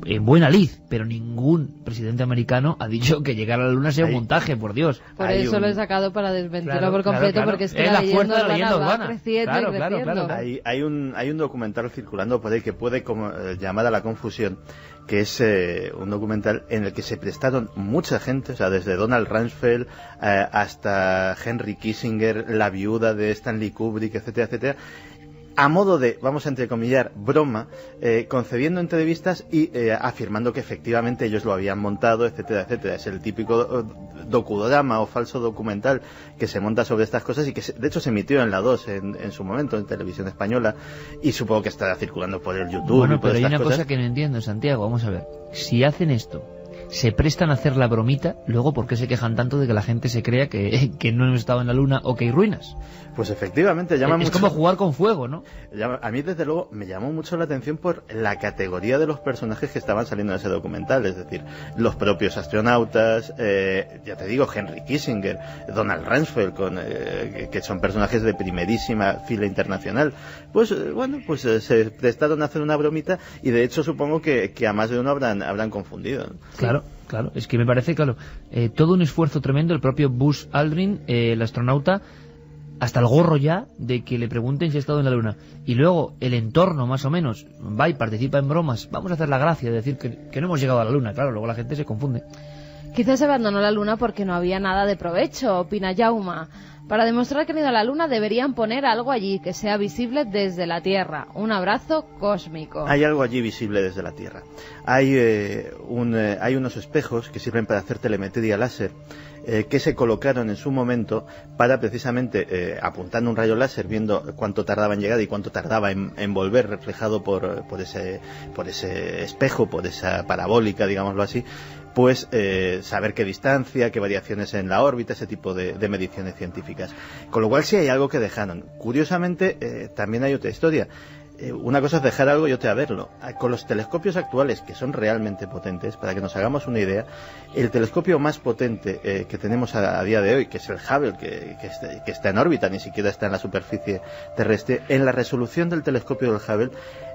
S2: en buena lid, pero ningún presidente americano ha dicho que llegar a la Luna sea un montaje, por Dios.
S4: Por eso lo he sacado para desmentirlo por completo, porque es que la leyenda urbana va creciendo y creciendo.
S5: Hay un documental circulando por ahí que puede llamar a la confusión, que es un documental en el que se prestaron mucha gente, o sea, desde Donald Rumsfeld hasta Henry Kissinger, la viuda de Stanley Kubrick, etcétera, etcétera, a modo de, vamos a entrecomillar, broma, concediendo entrevistas y afirmando que efectivamente ellos lo habían montado, etcétera, etcétera. Es el típico docudrama o falso documental que se monta sobre estas cosas y que de hecho se emitió en la 2 en su momento, en Televisión Española, y supongo que estará circulando por el YouTube.
S2: Bueno, pero hay una cosa que no entiendo, Santiago, vamos a ver. Si hacen esto se prestan a hacer la bromita, luego ¿por qué se quejan tanto de que la gente se crea que no hemos estado en la Luna o que hay ruinas?
S5: Pues efectivamente llama mucho...
S2: Es como jugar con fuego, ¿no?
S5: A mí, desde luego, me llamó mucho la atención por la categoría de los personajes que estaban saliendo en ese documental, es decir, los propios astronautas, ya te digo, Henry Kissinger, Donald Rumsfeld, que son personajes de primerísima fila internacional. Pues se prestaron a hacer una bromita y de hecho supongo que a más de uno habrán confundido, ¿no?
S2: Claro, es que me parece, todo un esfuerzo tremendo, el propio Buzz Aldrin, el astronauta, hasta el gorro ya de que le pregunten si ha estado en la Luna. Y luego el entorno, más o menos, va y participa en bromas. Vamos a hacer la gracia de decir que no hemos llegado a la Luna. Claro, luego la gente se confunde.
S4: Quizás se abandonó la Luna porque no había nada de provecho, opina Jauma. Para demostrar que han ido a la Luna deberían poner algo allí que sea visible desde la Tierra. Un abrazo cósmico.
S5: Hay algo allí visible desde la Tierra. Hay unos espejos que sirven para hacer telemetría láser, que se colocaron en su momento para precisamente, apuntando un rayo láser, viendo cuánto tardaba en llegar y cuánto tardaba en volver, reflejado por ese espejo, por esa parabólica, digámoslo así, pues saber qué distancia, qué variaciones en la órbita, ese tipo de mediciones científicas. Con lo cual sí hay algo que dejaron. Curiosamente, también hay otra historia. Una cosa es dejar algo y otra verlo. Con los telescopios actuales, que son realmente potentes, para que nos hagamos una idea, el telescopio más potente que tenemos a día de hoy, que es el Hubble, que está en órbita, ni siquiera está en la superficie terrestre, en la resolución del telescopio del Hubble,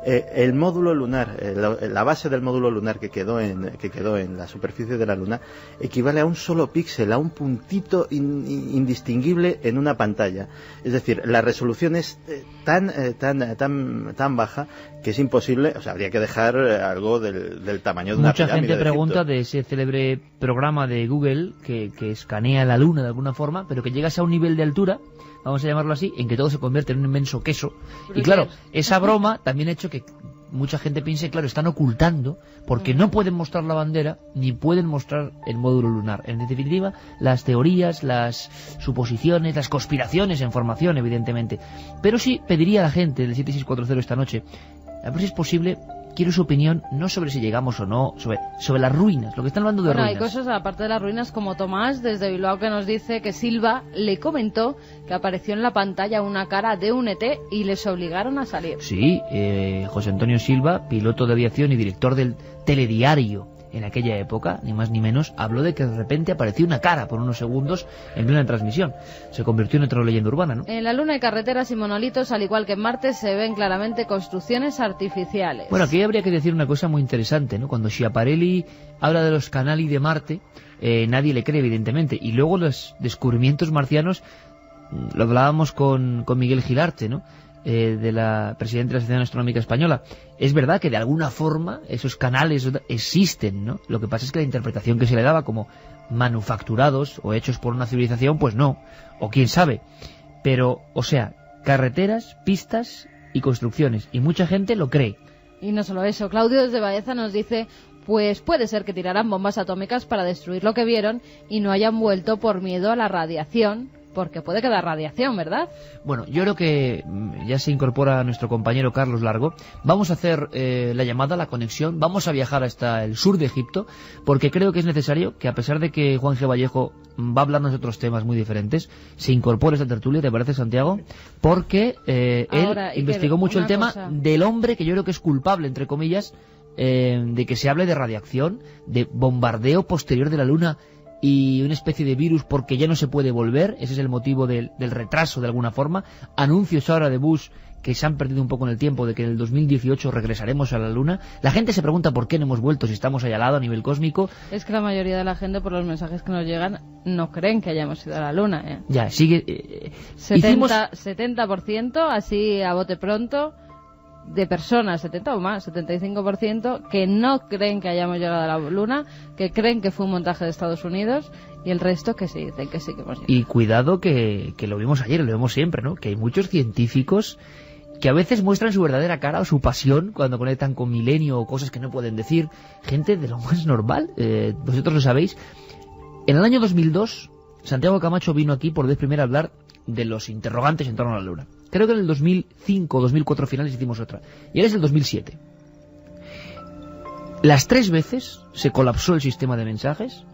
S5: el módulo lunar, la base del módulo lunar que quedó en la superficie de la Luna, equivale a un solo píxel, a un puntito indistinguible en una pantalla. Es decir, la resolución es tan baja que es imposible, o sea, habría que dejar algo del tamaño de una pirámide.
S2: Mucha gente pregunta de ese célebre programa de Google que escanea la Luna de alguna forma, pero que llegas a un nivel de altura, vamos a llamarlo así, en que todo se convierte en un inmenso queso. Y claro, esa broma también ha hecho que mucha gente piense, claro, están ocultando, porque no pueden mostrar la bandera, ni pueden mostrar el módulo lunar. En definitiva, las teorías, las suposiciones, las conspiraciones en formación, evidentemente. Pero sí pediría a la gente del 7640 esta noche, a ver si es posible, quiero su opinión, no sobre si llegamos o no, sobre las ruinas, lo que están hablando de ruinas.
S4: Hay cosas aparte de las ruinas, como Tomás desde Bilbao, que nos dice que Silva le comentó que apareció en la pantalla una cara de un ET y les obligaron a salir.
S2: Sí, José Antonio Silva, piloto de aviación y director del telediario en aquella época, ni más ni menos, habló de que de repente apareció una cara por unos segundos en plena transmisión. Se convirtió en otra leyenda urbana, ¿no?
S4: En la Luna hay carreteras y monolitos, al igual que en Marte se ven claramente construcciones artificiales.
S2: Bueno, aquí habría que decir una cosa muy interesante, ¿no? Cuando Schiaparelli habla de los canali de Marte, nadie le cree, evidentemente. Y luego los descubrimientos marcianos, lo hablábamos con Miguel Gilarte, ¿no? De la presidenta de la Asociación Astronómica Española. Es verdad que de alguna forma esos canales existen, ¿no? Lo que pasa es que la interpretación que se le daba como manufacturados o hechos por una civilización, pues no, o quién sabe. Pero, o sea, carreteras, pistas y construcciones, y mucha gente lo cree.
S4: Y no solo eso, Claudio desde Baeza nos dice, pues puede ser que tiraran bombas atómicas para destruir lo que vieron y no hayan vuelto por miedo a la radiación, porque puede quedar radiación, ¿verdad? Bueno,
S2: yo creo que ya se incorpora nuestro compañero Carlos Largo. Vamos a hacer la llamada, la conexión, vamos a viajar hasta el sur de Egipto, porque creo que es necesario que, a pesar de que Juan G. Vallejo va a hablarnos de otros temas muy diferentes, se incorpore esta tertulia, ¿te parece, Santiago? Porque él investigó mucho el tema del hombre, que yo creo que es culpable, entre comillas, de que se hable de radiación, de bombardeo posterior de la Luna y una especie de virus porque ya no se puede volver. Ese es el motivo del retraso, de alguna forma. Anuncios ahora de Bush que se han perdido un poco en el tiempo, de que en el 2018 regresaremos a la Luna. La gente se pregunta por qué no hemos vuelto si estamos ahí al lado a nivel cósmico.
S4: Es que la mayoría de la gente, por los mensajes que nos llegan, no creen que hayamos ido a la Luna, ¿eh?
S2: Ya, sigue...
S4: 70%, así a bote pronto, de personas, 70 o más, 75%, que no creen que hayamos llegado a la Luna, que creen que fue un montaje de Estados Unidos, y el resto que sí, dicen que sí que hemos llegado.
S2: Y cuidado que lo vimos ayer, lo vemos siempre, ¿no? Que hay muchos científicos que a veces muestran su verdadera cara o su pasión cuando conectan con Milenio o cosas que no pueden decir. Gente de lo más normal, vosotros lo sabéis. En el año 2002, Santiago Camacho vino aquí por vez primera a hablar de los interrogantes en torno a la Luna. Creo que en el 2005 o 2004 finales hicimos otra. Y ahora es el 2007. Las 3 veces se colapsó el sistema de mensajes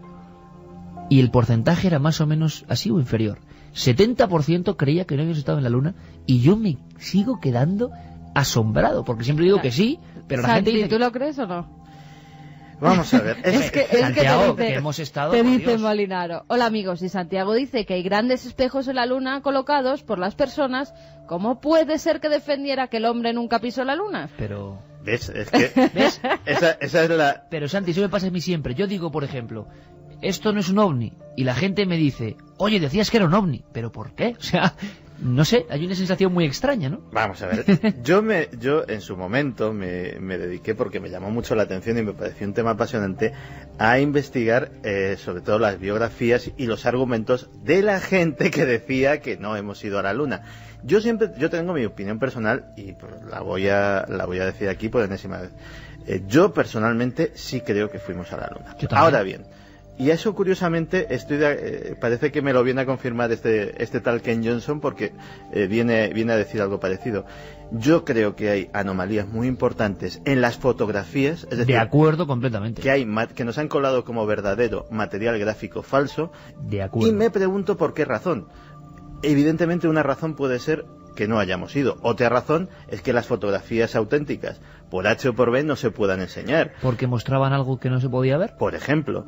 S2: y el porcentaje era más o menos así o inferior. 70% creía que no habíamos estado en la Luna y yo me sigo quedando asombrado, porque siempre digo que sí, pero la
S4: Santi,
S2: gente dice...
S4: ¿tú lo crees o no?
S5: Vamos a ver.
S2: Santiago,
S4: te dice,
S2: que hemos estado...
S4: te
S2: por
S4: dice
S2: Dios.
S4: Molinaro. Hola amigos, y Santiago dice que hay grandes espejos en la Luna colocados por las personas. ¿Cómo puede ser que defendiera que el hombre nunca pisó la Luna?
S2: Pero...
S5: ¿Ves? Es que...
S2: ¿Ves?
S5: Esa es la...
S2: Pero Santi, eso me pasa a mí siempre. Yo digo, por ejemplo, esto no es un ovni, y la gente me dice, oye, decías que era un ovni, ¿pero por qué? O sea, no sé, hay una sensación muy extraña, ¿no?
S5: Vamos a ver, yo en su momento me dediqué, porque me llamó mucho la atención y me pareció un tema apasionante, a investigar sobre todo las biografías y los argumentos de la gente que decía que no hemos ido a la Luna. Yo tengo mi opinión personal y pues, la voy a decir aquí por enésima vez. Yo personalmente sí creo que fuimos a la Luna. Ahora bien, y eso curiosamente parece que me lo viene a confirmar este tal Ken Johnson, porque viene a decir algo parecido. Yo creo que hay anomalías muy importantes en las fotografías, es decir,
S2: de acuerdo completamente.
S5: Que nos han colado como verdadero material gráfico falso.
S2: De acuerdo.
S5: Y me pregunto por qué razón. Evidentemente una razón puede ser que no hayamos ido. Otra razón es que las fotografías auténticas, por H o por B, no se puedan enseñar.
S2: ¿Porque mostraban algo que no se podía ver?
S5: Por ejemplo.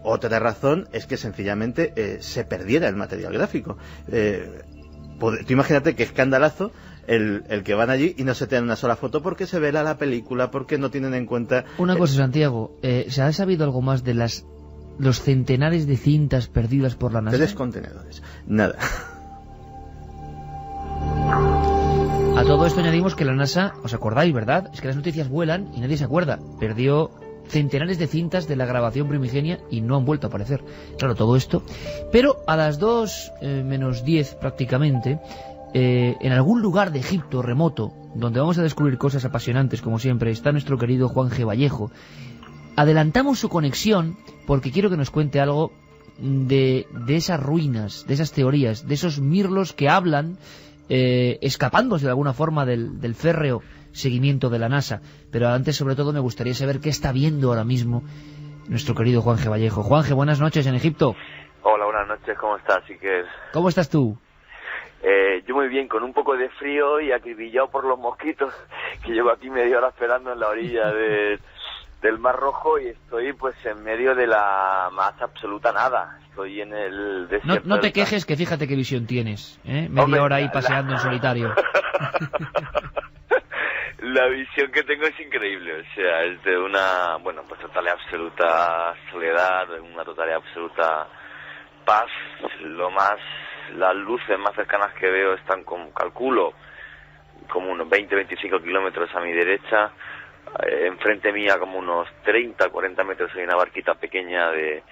S5: Otra razón es que sencillamente se perdiera el material gráfico. Tú imagínate qué escandalazo el que van allí y no se tienen una sola foto porque se vela la película, porque no tienen en cuenta...
S2: Una cosa, Santiago, ¿se ha sabido algo más de los centenares de cintas perdidas por la NASA?
S5: 3 contenedores. Nada.
S2: A todo esto añadimos que la NASA, ¿os acordáis, verdad? Es que las noticias vuelan y nadie se acuerda. Perdió centenares de cintas de la grabación primigenia y no han vuelto a aparecer. Claro, todo esto. Pero a las 2 menos 10 prácticamente, en algún lugar de Egipto remoto, donde vamos a descubrir cosas apasionantes como siempre, está nuestro querido Juan G. Vallejo. Adelantamos su conexión porque quiero que nos cuente algo de esas ruinas, de esas teorías, de esos mirlos que hablan, escapándose de alguna forma del férreo seguimiento de la NASA. Pero antes, sobre todo, me gustaría saber qué está viendo ahora mismo nuestro querido Juan G. Vallejo. Juan G., buenas noches en Egipto.
S6: Hola, buenas noches, ¿cómo estás, Iker?
S2: ¿Cómo estás tú?
S6: Yo muy bien, con un poco de frío y acribillado por los mosquitos, que llevo aquí media hora esperando en la orilla del Mar Rojo y estoy pues en medio de la más absoluta nada. Estoy en el desierto.
S2: No te quejes, que fíjate qué visión tienes, ¿eh? Media
S6: Hombre,
S2: hora ahí paseando en solitario.
S6: La visión que tengo es increíble, o sea, es de una, bueno, pues total y absoluta soledad, una total y absoluta paz. Las luces más cercanas que veo están, calculo, como unos 20-25 kilómetros a mi derecha. Enfrente mía, como unos 30-40 metros, hay una barquita pequeña de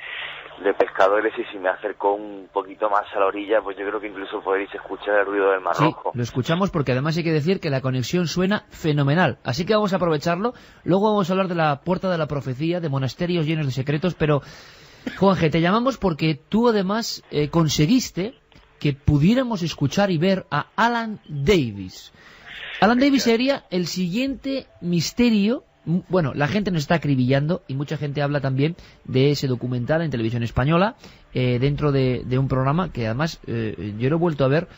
S6: pescadores, y si me acerco un poquito más a la orilla, pues yo creo que incluso podréis escuchar el ruido del Mar Rojo.
S2: Lo escuchamos, porque además hay que decir que la conexión suena fenomenal, así que vamos a aprovecharlo. Luego vamos a hablar de la Puerta de la Profecía, de monasterios llenos de secretos, pero Juanje, te llamamos porque tú además conseguiste que pudiéramos escuchar y ver a Alan Davis. Alan Davis sería el siguiente misterio. Bueno, la gente nos está acribillando y mucha gente habla también de ese documental en televisión española, dentro de un programa que además yo lo he vuelto a ver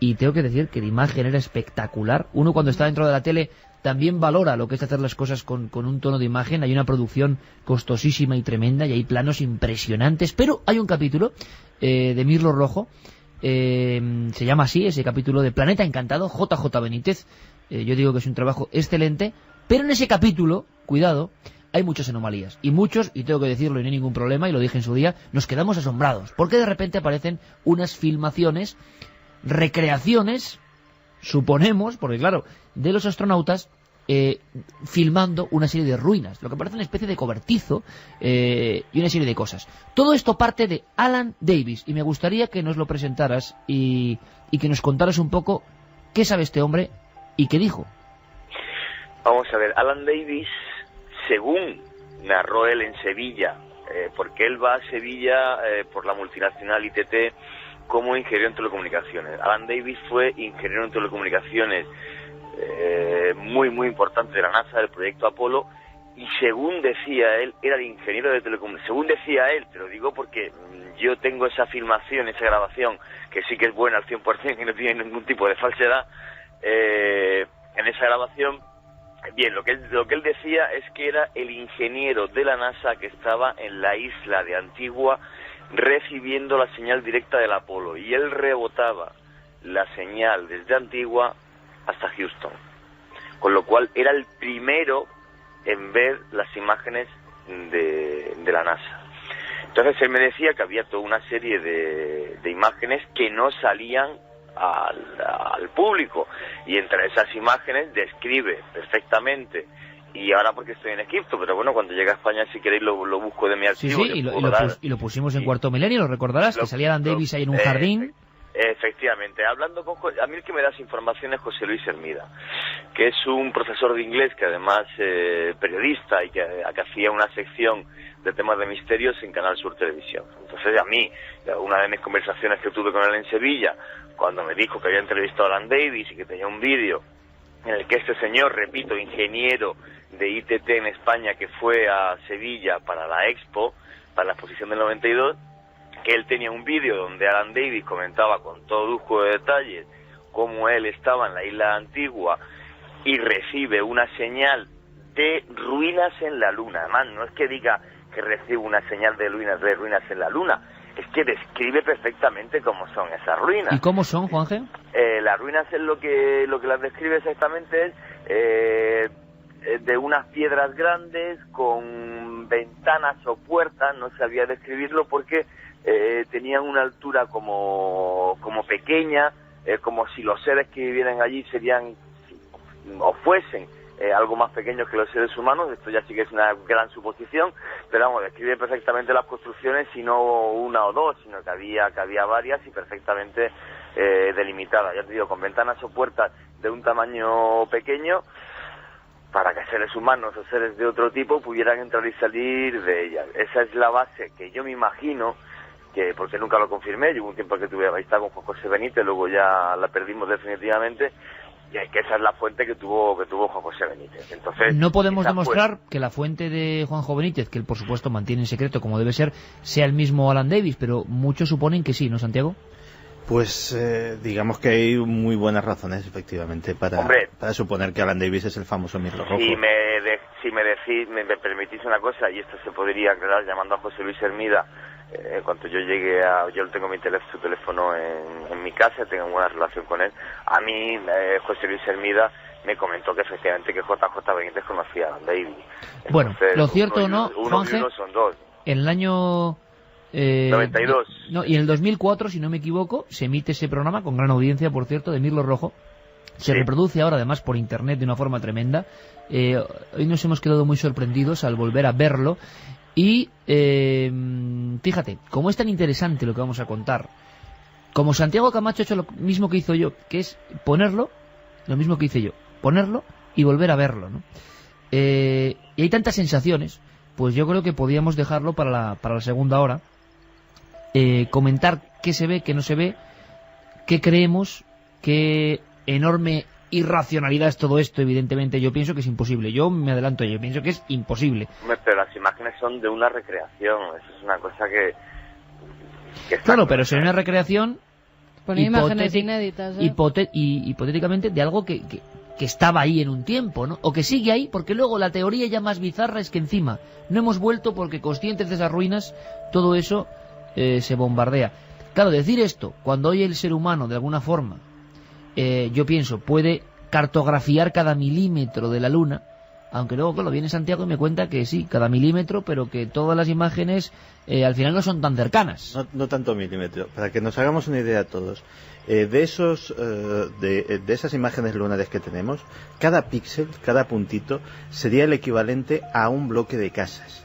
S2: y tengo que decir que la imagen era espectacular. Uno, cuando está dentro de la tele, también valora lo que es hacer las cosas con un tono de imagen. Hay una producción costosísima y tremenda y hay planos impresionantes, pero hay un capítulo de Mirlo Rojo, se llama así, ese capítulo de Planeta Encantado, JJ Benítez. Yo digo que es un trabajo excelente, pero en ese capítulo, cuidado, hay muchas anomalías. Y muchos, y tengo que decirlo y no hay ningún problema, y lo dije en su día, nos quedamos asombrados, porque de repente aparecen unas filmaciones, recreaciones, suponemos, porque claro, de los astronautas filmando una serie de ruinas, lo que parece una especie de cobertizo, y una serie de cosas. Todo esto parte de Alan Davis, y me gustaría que nos lo presentaras y que nos contaras un poco qué sabe este hombre y qué dijo.
S6: Vamos a ver, Alan Davis, según narró él en Sevilla, porque él va a Sevilla por la multinacional ITT como ingeniero en telecomunicaciones. Alan Davis fue ingeniero en telecomunicaciones muy muy importante de la NASA, del proyecto Apolo, y según decía él, era el ingeniero de telecomunicaciones. Según decía él, te lo digo porque yo tengo esa filmación, esa grabación, que sí que es buena al 100% y no tiene ningún tipo de falsedad. En esa grabación, bien, lo que él decía es que era el ingeniero de la NASA que estaba en la isla de Antigua recibiendo la señal directa del Apolo, y él rebotaba la señal desde Antigua hasta Houston, con lo cual era el primero en ver las imágenes de la NASA. Entonces él me decía que había toda una serie de imágenes que no salían al público, y entre esas imágenes describe perfectamente, y ahora porque estoy en Egipto, pero bueno, cuando llegue a España, si queréis, lo busco de mi archivo.
S2: Sí, y lo pusimos en Cuarto Milenio, lo recordarás, que salía Alan Davis ahí en un jardín.
S6: Efectivamente, hablando a mí el que me da esa información es José Luis Hermida, que es un profesor de inglés, que además periodista, y que hacía una sección de temas de misterios en Canal Sur Televisión. Entonces a mí, una de mis conversaciones que tuve con él en Sevilla, cuando me dijo que había entrevistado a Alan Davis y que tenía un vídeo en el que este señor, repito, ingeniero de ITT en España, que fue a Sevilla para la Expo, para la exposición del 92, que él tenía un vídeo donde Alan Davis comentaba con todo lujo de detalles cómo él estaba en la isla Antigua y recibe una señal de ruinas en la Luna. Además, no es que diga que recibe una señal de ruinas en la Luna, es que describe perfectamente cómo son esas ruinas.
S2: ¿Y cómo son, Juanje?
S6: Las ruinas es lo que las describe exactamente es de unas piedras grandes con ventanas o puertas, no sabía describirlo porque tenían una altura como pequeña, como si los seres que vivieran allí serían o fuesen algo más pequeños que los seres humanos. Esto ya sí que es una gran suposición, pero vamos, describe perfectamente las construcciones, y no una o dos, sino que había varias y perfectamente delimitadas, ya te digo, con ventanas o puertas de un tamaño pequeño, para que seres humanos o seres de otro tipo pudieran entrar y salir de ellas. Esa es la base que yo me imagino, que porque nunca lo confirmé, llevo un tiempo que tuve amistad con Juan José Benítez, luego ya la perdimos definitivamente, y que esa es la fuente que tuvo Juan José Benítez. Entonces,
S2: no podemos demostrar que la fuente de Juanjo Benítez, que él por supuesto mantiene en secreto como debe ser, sea el mismo Alan Davis, pero muchos suponen que sí, ¿no, Santiago?
S5: Pues digamos que hay muy buenas razones, efectivamente, para suponer que Alan Davis es el famoso Mirlo Rojo.
S6: Si me permitís una cosa, y esto se podría aclarar llamando a José Luis Hermida, en cuanto yo llegue yo tengo su teléfono en mi casa, tengo una relación con él. A mí, José Luis Hermida me comentó que efectivamente que JJ Benítez conocía a Alan Davis. Entonces,
S2: bueno, lo cierto o no, Juanje,
S6: uno son dos.
S2: En el año
S6: 92.
S2: Y en el 2004, si no me equivoco, se emite ese programa, con gran audiencia, por cierto, de Mirlo Rojo. Se reproduce ahora, además, por internet de una forma tremenda. Hoy nos hemos quedado muy sorprendidos al volver a verlo. Y fíjate, como es tan interesante lo que vamos a contar, como Santiago Camacho ha hecho lo mismo que hizo yo, que es ponerlo, lo mismo que hice yo, ponerlo y volver a verlo, ¿no? Y hay tantas sensaciones, pues yo creo que podíamos dejarlo para la segunda hora, comentar qué se ve, qué no se ve, qué creemos, qué enorme irracionalidad es todo esto. Evidentemente yo pienso que es imposible, yo me adelanto, yo pienso que es imposible.
S6: Pero las imágenes son de una recreación, eso es una cosa que
S2: claro, pero sería una recreación
S4: imágenes inéditas,
S2: hipotéticamente de algo que estaba ahí en un tiempo, ¿no? O que sigue ahí, porque luego la teoría ya más bizarra es que encima no hemos vuelto porque, conscientes de esas ruinas, todo eso se bombardea. Claro, decir esto cuando hoy el ser humano de alguna forma, yo pienso, puede cartografiar cada milímetro de la Luna, aunque luego, claro, viene Santiago y me cuenta que sí, cada milímetro, pero que todas las imágenes al final no son tan cercanas.
S5: No tanto milímetro, para que nos hagamos una idea todos. De esas imágenes lunares que tenemos, cada píxel, cada puntito, sería el equivalente a un bloque de casas.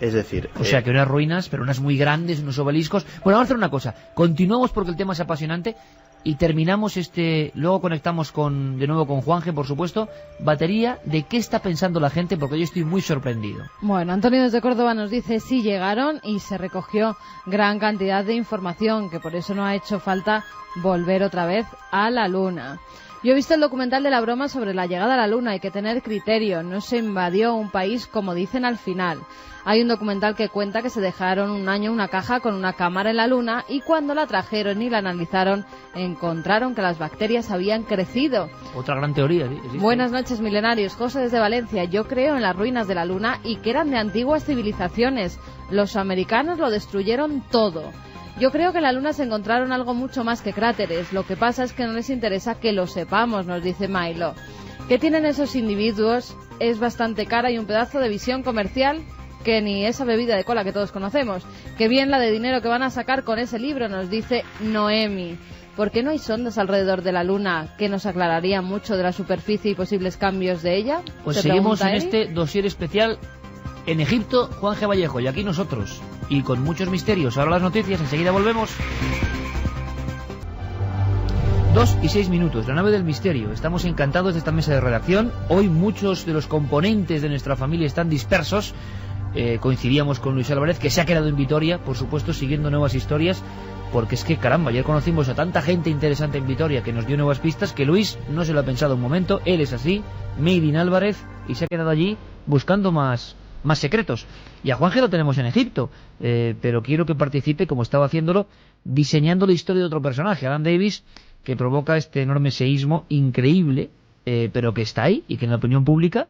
S5: Es decir...
S2: O sea, que unas ruinas, pero unas muy grandes, unos obeliscos... Bueno, vamos a hacer una cosa. Continuamos porque el tema es apasionante y terminamos luego conectamos de nuevo con Juanje, por supuesto. Batería, ¿de qué está pensando la gente? Porque yo estoy muy sorprendido.
S4: Bueno, Antonio desde Córdoba nos dice sí llegaron y se recogió gran cantidad de información, que por eso no ha hecho falta volver otra vez a la Luna. Yo he visto el documental de la broma sobre la llegada a la Luna. Hay que tener criterio, no se invadió un país como dicen al final. Hay un documental que cuenta que se dejaron un año una caja con una cámara en la Luna y cuando la trajeron y la analizaron encontraron que las bacterias habían crecido.
S2: Otra gran teoría. ¿Sí?
S4: Buenas noches, milenarios. José desde Valencia. Yo creo en las ruinas de la Luna y que eran de antiguas civilizaciones. Los americanos lo destruyeron todo. Yo creo que en la Luna se encontraron algo mucho más que cráteres. Lo que pasa es que no les interesa que lo sepamos, nos dice Milo. ¿Qué tienen esos individuos? Es bastante cara y un pedazo de visión comercial que ni esa bebida de cola que todos conocemos. Qué bien la de dinero que van a sacar con ese libro, nos dice Noemi. ¿Por qué no hay sondas alrededor de la Luna que nos aclararían mucho de la superficie y posibles cambios de ella?
S2: Pues seguimos en este dossier especial en Egipto, Juan G. Vallejo, y aquí nosotros. Y con muchos misterios. Ahora las noticias, enseguida volvemos. 2:06, la nave del misterio. Estamos encantados de esta mesa de redacción. Hoy muchos de los componentes de nuestra familia están dispersos. Coincidíamos con Luis Álvarez, que se ha quedado en Vitoria, por supuesto, siguiendo nuevas historias. Porque es que, caramba, ayer conocimos a tanta gente interesante en Vitoria que nos dio nuevas pistas que Luis no se lo ha pensado un momento. Él es así, Made in Álvarez, y se ha quedado allí buscando más secretos. Y a Juanje lo tenemos en Egipto, pero quiero que participe, como estaba haciéndolo, diseñando la historia de otro personaje, Alan Davis, que provoca este enorme seísmo increíble, pero que está ahí y que en la opinión pública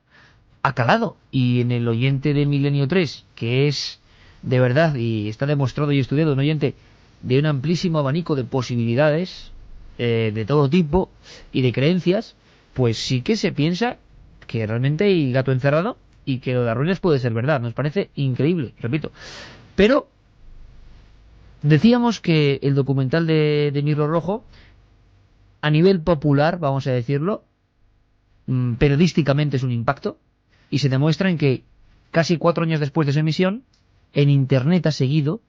S2: ha calado. Y en el oyente de Milenio 3, que es de verdad, y está demostrado y estudiado, un oyente de un amplísimo abanico de posibilidades, de todo tipo y de creencias, pues sí que se piensa que realmente hay gato encerrado y que lo de las ruinas puede ser verdad. Nos parece increíble, repito. Pero decíamos que el documental de Mirlo Rojo, a nivel popular, vamos a decirlo, periodísticamente es un impacto, y se demuestra en que casi 4 años después de su emisión, en Internet ha seguido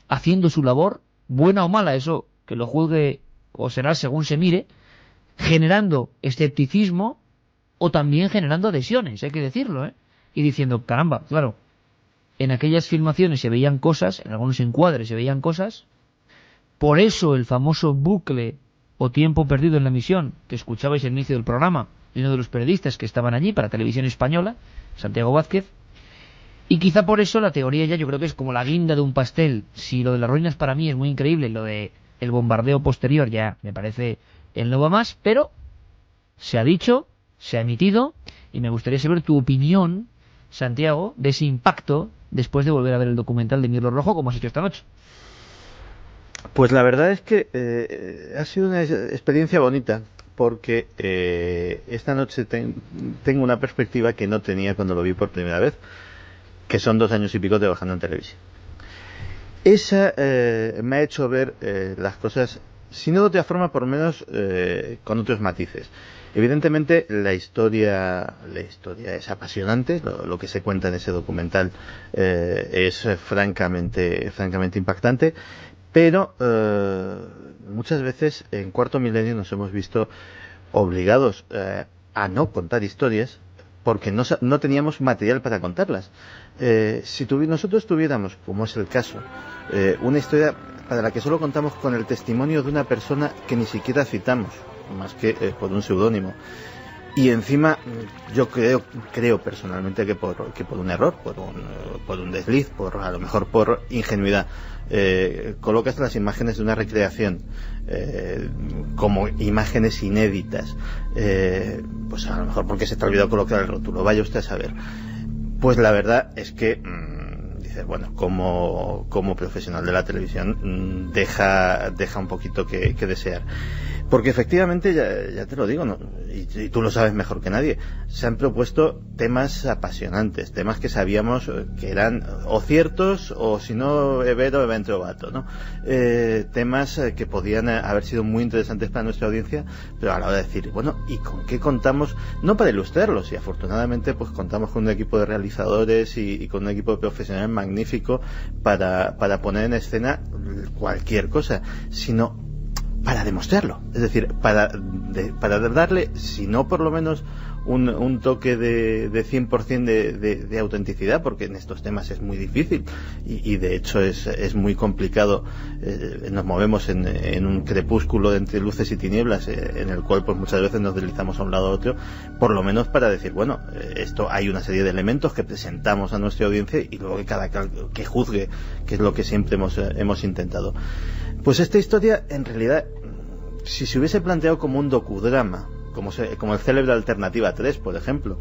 S2: haciendo su labor, buena o mala, eso que lo juzgue o será según se mire, generando escepticismo o también generando adhesiones, hay que decirlo, y diciendo, caramba, claro, en aquellas filmaciones se veían cosas, en algunos encuadres se veían cosas, por eso el famoso bucle o tiempo perdido en la emisión que escuchabais al inicio del programa de uno de los periodistas que estaban allí para Televisión Española, Santiago Vázquez, y quizá por eso la teoría ya yo creo que es como la guinda de un pastel. Si lo de las ruinas para mí es muy increíble, lo de el bombardeo posterior ya me parece el no va más, pero se ha dicho, se ha emitido, y me gustaría saber tu opinión, Santiago, de ese impacto después de volver a ver el documental de Mirlo Rojo, como has hecho esta noche.
S5: Pues la verdad es que ha sido una experiencia bonita, porque esta noche tengo una perspectiva que no tenía cuando lo vi por primera vez, que son 2 años y pico trabajando en televisión. Esa me ha hecho ver las cosas, si no de otra forma, por lo menos con otros matices. Evidentemente la historia es apasionante, lo que se cuenta en ese documental es francamente impactante, pero muchas veces en Cuarto Milenio nos hemos visto obligados a no contar historias porque no teníamos material para contarlas. Si nosotros tuviéramos, como es el caso, una historia para la que solo contamos con el testimonio de una persona que ni siquiera citamos, más que por un seudónimo, y encima yo creo personalmente que por un error, por un desliz, a lo mejor por ingenuidad, colocas las imágenes de una recreación como imágenes inéditas, pues a lo mejor porque se te ha olvidado colocar el rótulo, vaya usted a saber. Pues la verdad es que dices, bueno, como profesional de la televisión deja un poquito que desear. Porque efectivamente, ya te lo digo, ¿no? Y tú lo sabes mejor que nadie, se han propuesto temas apasionantes, temas que sabíamos que eran o ciertos o si no Evero Trovato, ¿no? Temas que podían haber sido muy interesantes para nuestra audiencia, pero a la hora de decir, bueno, ¿y con qué contamos? No para ilustrarlos, y afortunadamente pues contamos con un equipo de realizadores y con un equipo de profesionales magnífico para poner en escena cualquier cosa, sino para demostrarlo, es decir, para darle, si no por lo menos un toque de 100% de autenticidad, porque en estos temas es muy difícil y de hecho es muy complicado. Nos movemos en un crepúsculo entre luces y tinieblas, en el cual pues muchas veces nos deslizamos a un lado a otro, por lo menos para decir, bueno, esto hay una serie de elementos que presentamos a nuestra audiencia y luego que cada que juzgue, que es lo que siempre hemos intentado. Pues esta historia, en realidad, si se hubiese planteado como un docudrama, como el célebre Alternativa 3, por ejemplo,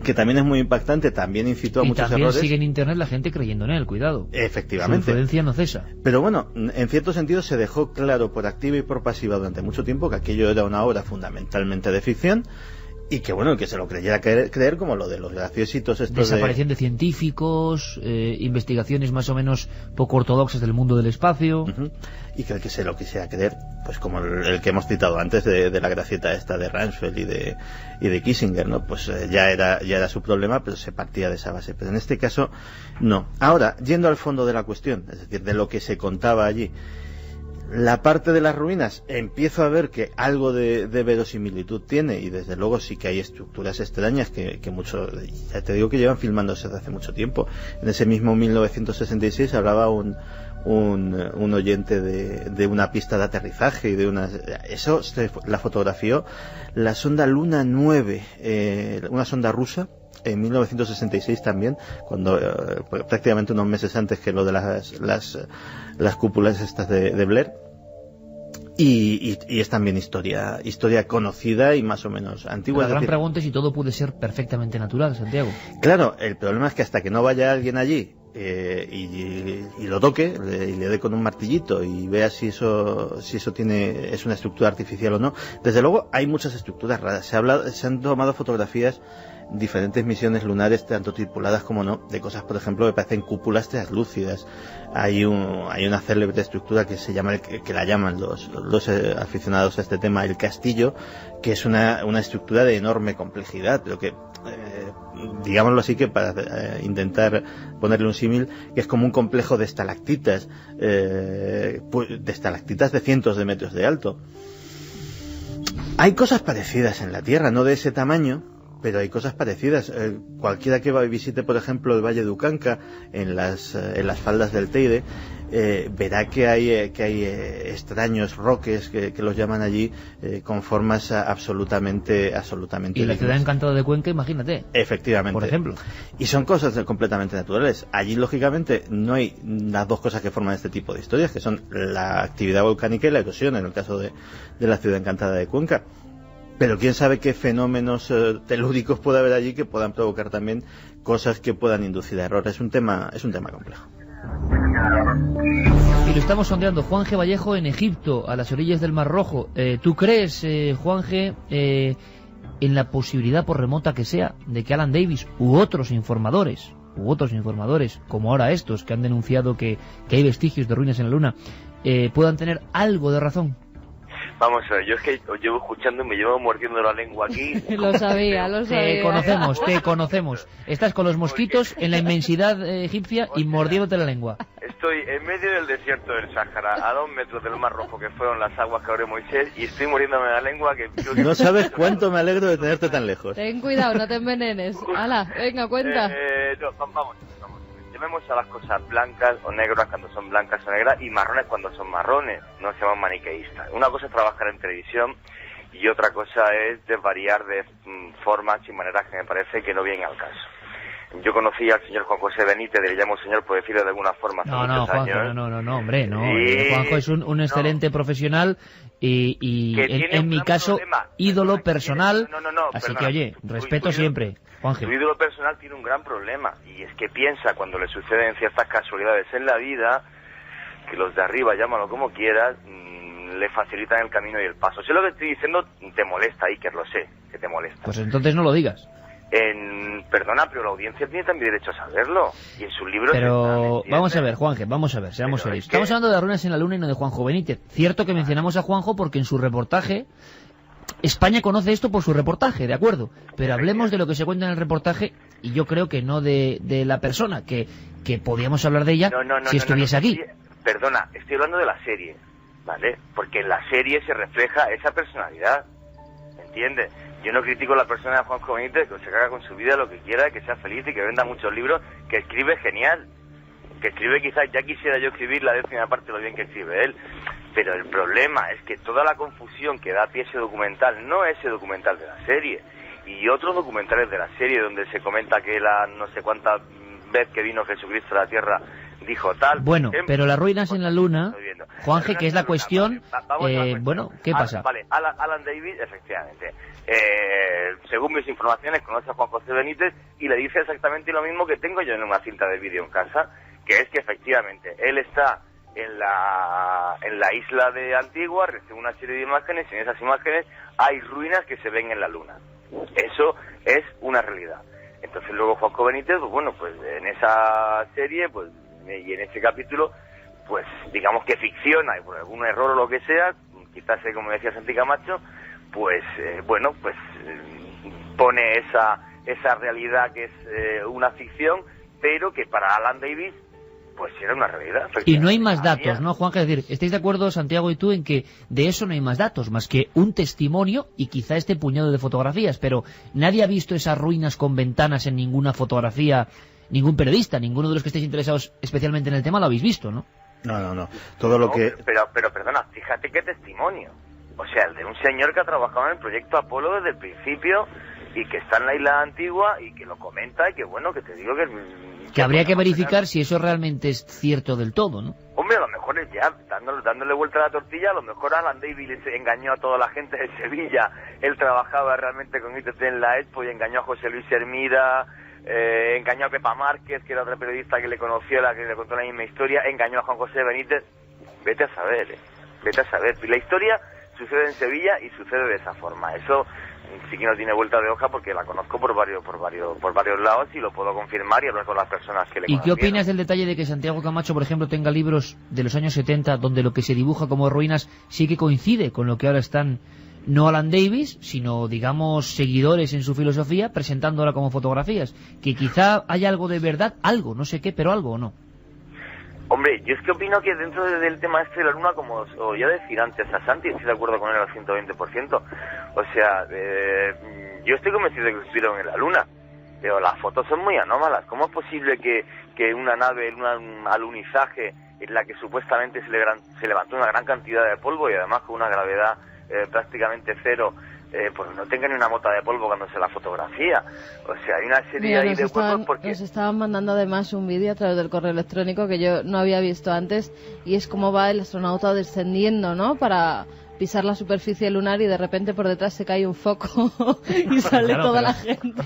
S5: que también es muy impactante, también incitó a muchos errores. Y también
S2: sigue en internet la gente creyendo en él, cuidado.
S5: Efectivamente.
S2: Su influencia no cesa.
S5: Pero bueno, en cierto sentido se dejó claro por activa y por pasiva durante mucho tiempo que aquello era una obra fundamentalmente de ficción, y que bueno, que se lo creyera creer, como lo de los graciositos estos
S2: desaparición de científicos, investigaciones más o menos poco ortodoxas del mundo del espacio.
S5: Y que el que se lo quisiera creer, pues como el que hemos citado antes de la gracieta esta de Rumsfeld y de Kissinger, ¿no? Pues ya era su problema, pero se partía de esa base. Pero en este caso, no. Ahora, yendo al fondo de la cuestión, es decir, de lo que se contaba allí, la parte de las ruinas, empiezo a ver que algo de verosimilitud tiene, y desde luego sí que hay estructuras extrañas que mucho, ya te digo que llevan filmándose desde hace mucho tiempo. En ese mismo 1966 hablaba un oyente de una pista de aterrizaje y eso la fotografió la sonda Luna 9, una sonda rusa, en 1966 también, cuando prácticamente unos meses antes que lo de las cúpulas estas de Blair, y es también historia conocida y más o menos antigua.
S2: La gran pregunta es si todo puede ser perfectamente natural, Santiago.
S5: Claro, el problema es que hasta que no vaya alguien allí y lo toque y le dé con un martillito y vea si eso es una estructura artificial o no. Desde luego hay muchas estructuras raras. Se han tomado fotografías, diferentes misiones lunares, tanto tripuladas como no, de cosas, por ejemplo, que parecen cúpulas translúcidas. Hay una célebre estructura que se llama, que la llaman los aficionados a este tema, el castillo, que es una estructura de enorme complejidad, pero que digámoslo así, que para intentar ponerle un símil, que es como un complejo de estalactitas, de estalactitas de cientos de metros de alto. Hay cosas parecidas en la Tierra, no de ese tamaño, pero hay cosas parecidas. Cualquiera que visite, por ejemplo, el Valle de Ucanca, en las faldas del Teide, verá que hay extraños roques que los llaman allí, con formas absolutamente
S2: y la ciudad encantada de Cuenca, imagínate.
S5: Efectivamente.
S2: Por ejemplo.
S5: Y son cosas completamente naturales. Allí, lógicamente, no hay las dos cosas que forman este tipo de historias, que son la actividad volcánica y la erosión, en el caso de la ciudad encantada de Cuenca. Pero quién sabe qué fenómenos telúricos puede haber allí que puedan provocar también cosas que puedan inducir a error. Es un tema complejo.
S2: Y lo estamos sondeando, Juan G. Vallejo, en Egipto, a las orillas del Mar Rojo. ¿Tú crees, Juan G., en la posibilidad, por remota que sea, de que Alan Davis u otros informadores, como ahora estos, que han denunciado que hay vestigios de ruinas en la Luna, puedan tener algo de razón?
S6: Vamos a ver, yo es que os llevo escuchando y me llevo mordiendo la lengua aquí.
S4: Lo sabía.
S2: Te conocemos. Estás con los mosquitos en la inmensidad egipcia y mordiéndote la lengua.
S6: Estoy en medio del desierto del Sáhara, a 2 metros del Mar Rojo, que fueron las aguas que abrió Moisés, y estoy mordiéndome la lengua que...
S5: No sabes cuánto me alegro de tenerte tan lejos.
S4: Ten cuidado, no te envenenes. Hala, venga, cuenta.
S6: Vamos. Llamemos a las cosas blancas o negras cuando son blancas o negras y marrones cuando son marrones. No seamos maniqueístas. Una cosa es trabajar en televisión y otra cosa es desvariar de formas y maneras que me parece que no vienen al caso. Yo conocí al señor Juan José Benítez, le llamo señor por decirlo de alguna forma hace muchos años.
S2: No, hombre, no. Juanjo es un excelente profesional y en mi caso, ídolo personal. Así que, oye, respeto siempre. Juanje.
S6: Su ídolo personal tiene un gran problema, y es que piensa, cuando le suceden ciertas casualidades en la vida, que los de arriba, llámalo como quieras, le facilitan el camino y el paso. Si lo que estoy diciendo te molesta, Iker, lo sé, que te molesta.
S2: Pues entonces no lo digas.
S6: Perdona, pero la audiencia tiene también derecho a saberlo, y en sus libros...
S2: Pero vamos a ver, Juanje, seamos serios. Estamos hablando de las ruinas en la Luna y no de Juanjo Benítez. Cierto que mencionamos a Juanjo porque en su reportaje... España conoce esto por su reportaje, de acuerdo, pero hablemos de lo que se cuenta en el reportaje, y yo creo que no de la persona, que podíamos hablar de ella si estuviese aquí.
S6: Perdona, estoy hablando de la serie, ¿vale? Porque en la serie se refleja esa personalidad, ¿entiendes? Yo no critico a la persona de Juanjo Benítez, que se haga con su vida lo que quiera, que sea feliz y que venda muchos libros, que escribe genial, que escribe quizás, ya quisiera yo escribir la 10ª parte de lo bien que escribe él, pero el problema es que toda la confusión que da pie a ese documental, no ese documental de la serie, y otros documentales de la serie donde se comenta que la no sé cuántas vez que vino Jesucristo a la Tierra dijo tal.
S2: Bueno,
S6: ejemplo,
S2: pero las ruinas en la luna, Juanje, que es la cuestión,
S6: vale,
S2: bueno, ¿qué pasa?
S6: Vale, Alan Davis, efectivamente, según mis informaciones, conoce a Juan José Benítez y le dice exactamente lo mismo que tengo yo en una cinta de vídeo en casa, que es que efectivamente él está en la isla de Antigua, recibe una serie de imágenes y en esas imágenes hay ruinas que se ven en la luna. Eso es una realidad. Entonces luego Juanjo Benítez, pues bueno, pues en esa serie, pues y en ese capítulo, pues digamos que ficciona y por algún error o lo que sea, quizás como decía Santi Camacho, pues bueno, pues pone esa realidad que es una ficción, pero que para Alan Davis pues era una realidad.
S2: Y no hay más datos, ¿no, Juan? Es decir, ¿estáis de acuerdo, Santiago y tú, en que de eso no hay más datos, más que un testimonio y quizá este puñado de fotografías? Pero nadie ha visto esas ruinas con ventanas en ninguna fotografía, ningún periodista, ninguno de los que estéis interesados especialmente en el tema lo habéis visto, ¿no?
S5: No. Todo lo que...
S6: Pero perdona, fíjate qué testimonio. O sea, el de un señor que ha trabajado en el proyecto Apolo desde el principio y que está en la isla Antigua y que lo comenta y que bueno, que te digo que
S2: habría que verificar si eso realmente es cierto del todo, ¿no?
S6: Hombre, a lo mejor es ya, dándole vuelta a la tortilla, a lo mejor Alan Davis engañó a toda la gente de Sevilla. Él trabajaba realmente con ITT en la Expo y engañó a José Luis Hermida, engañó a Pepa Márquez, que era otra periodista que le conoció, la que le contó la misma historia, engañó a Juan José Benítez. Vete a saber, vete a saber. La historia sucede en Sevilla y sucede de esa forma. Eso sí que no tiene vuelta de hoja porque la conozco por varios lados y lo puedo confirmar y hablar con las personas que le conocieron.
S2: ¿Y qué opinas del detalle de que Santiago Camacho, por ejemplo, tenga libros de los años 70 donde lo que se dibuja como ruinas sí que coincide con lo que ahora están no Alan Davis, sino, digamos, seguidores en su filosofía, presentándola como fotografías? Que quizá haya algo de verdad, algo, no sé qué, pero algo o no.
S6: Hombre, yo es que opino que dentro del tema este de la luna, como os oía decir antes a Santi, estoy de acuerdo con él al 120%. O sea, yo estoy convencido de que estuvieron en la luna, pero las fotos son muy anómalas. ¿Cómo es posible que una nave, un alunizaje, en la que supuestamente se levantó una gran cantidad de polvo y además con una gravedad prácticamente cero, pues no tenga ni una mota de polvo cuando se la fotografía? O sea, hay una serie ahí de huecos porque...
S4: Nos estaban mandando además un vídeo a través del correo electrónico que yo no había visto antes, y es cómo va el astronauta descendiendo, ¿no?, para pisar la superficie lunar y de repente por detrás se cae un foco y sale toda la gente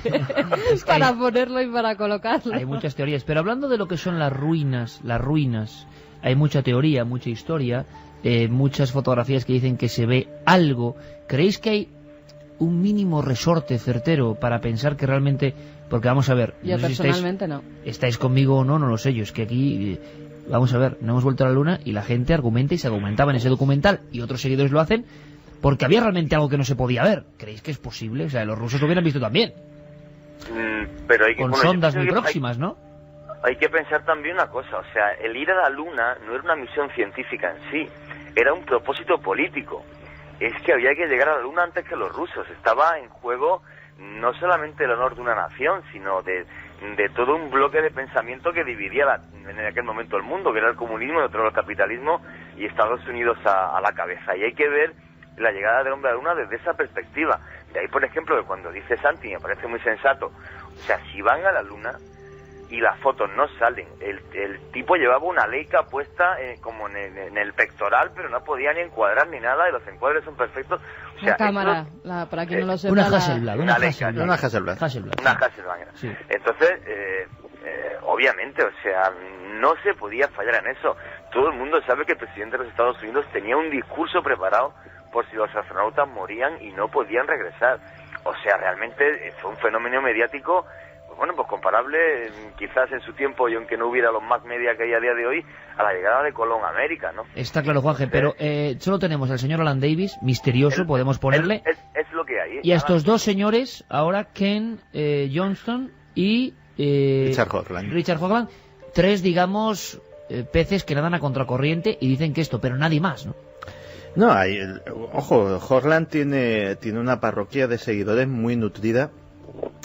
S4: para ponerlo y para colocarlo.
S2: Hay muchas teorías, pero hablando de lo que son las ruinas, hay mucha teoría, mucha historia, muchas fotografías que dicen que se ve algo. ¿Creéis que hay un mínimo resorte certero para pensar que realmente... Porque vamos a ver...
S4: Yo personalmente no.
S2: ¿Estáis conmigo o no? No lo sé. Yo es que aquí... vamos a ver, no hemos vuelto a la luna y la gente argumenta y se argumentaba en ese documental y otros seguidores lo hacen porque había realmente algo que no se podía ver. ¿Creéis que es posible? O sea, los rusos lo hubieran visto también.
S6: Pero
S2: con sondas muy próximas, ¿no?
S6: Hay que pensar también una cosa. O sea, el ir a la luna no era una misión científica en sí. Era un propósito político. Es que había que llegar a la luna antes que los rusos. Estaba en juego no solamente el honor de una nación, sino de todo un bloque de pensamiento que dividía en aquel momento el mundo, que era el comunismo y otro el capitalismo, y Estados Unidos a la cabeza. Y hay que ver la llegada del hombre a la luna desde esa perspectiva. De ahí, por ejemplo, que cuando dice Santi, me parece muy sensato, o sea, si van a la luna y las fotos no salen, el tipo llevaba una Leica puesta como en el pectoral, pero no podía ni encuadrar ni nada, y los encuadres son perfectos. O sea,
S4: una cámara, para quien no lo sepa,
S2: una Hasselblad,
S6: una Hasselblad.
S2: Sí.
S6: Entonces, obviamente, o sea, no se podía fallar en eso. Todo el mundo sabe que el presidente de los Estados Unidos tenía un discurso preparado por si los astronautas morían y no podían regresar. O sea, realmente fue un fenómeno mediático, bueno, pues comparable quizás en su tiempo, y aunque no hubiera los más media que hay a día de hoy, a la llegada de Colón a América, ¿no?
S2: Está claro, Juanje, pero solo tenemos al señor Alan Davis, misterioso, podemos ponerle,
S6: es lo que hay,
S2: y a estos dos señores, ahora Ken Johnston y
S5: Richard
S2: Hoagland, tres, digamos, peces que nadan a contracorriente y dicen que esto, pero nadie más, ¿no?
S5: No, ojo, Horland tiene una parroquia de seguidores muy nutrida.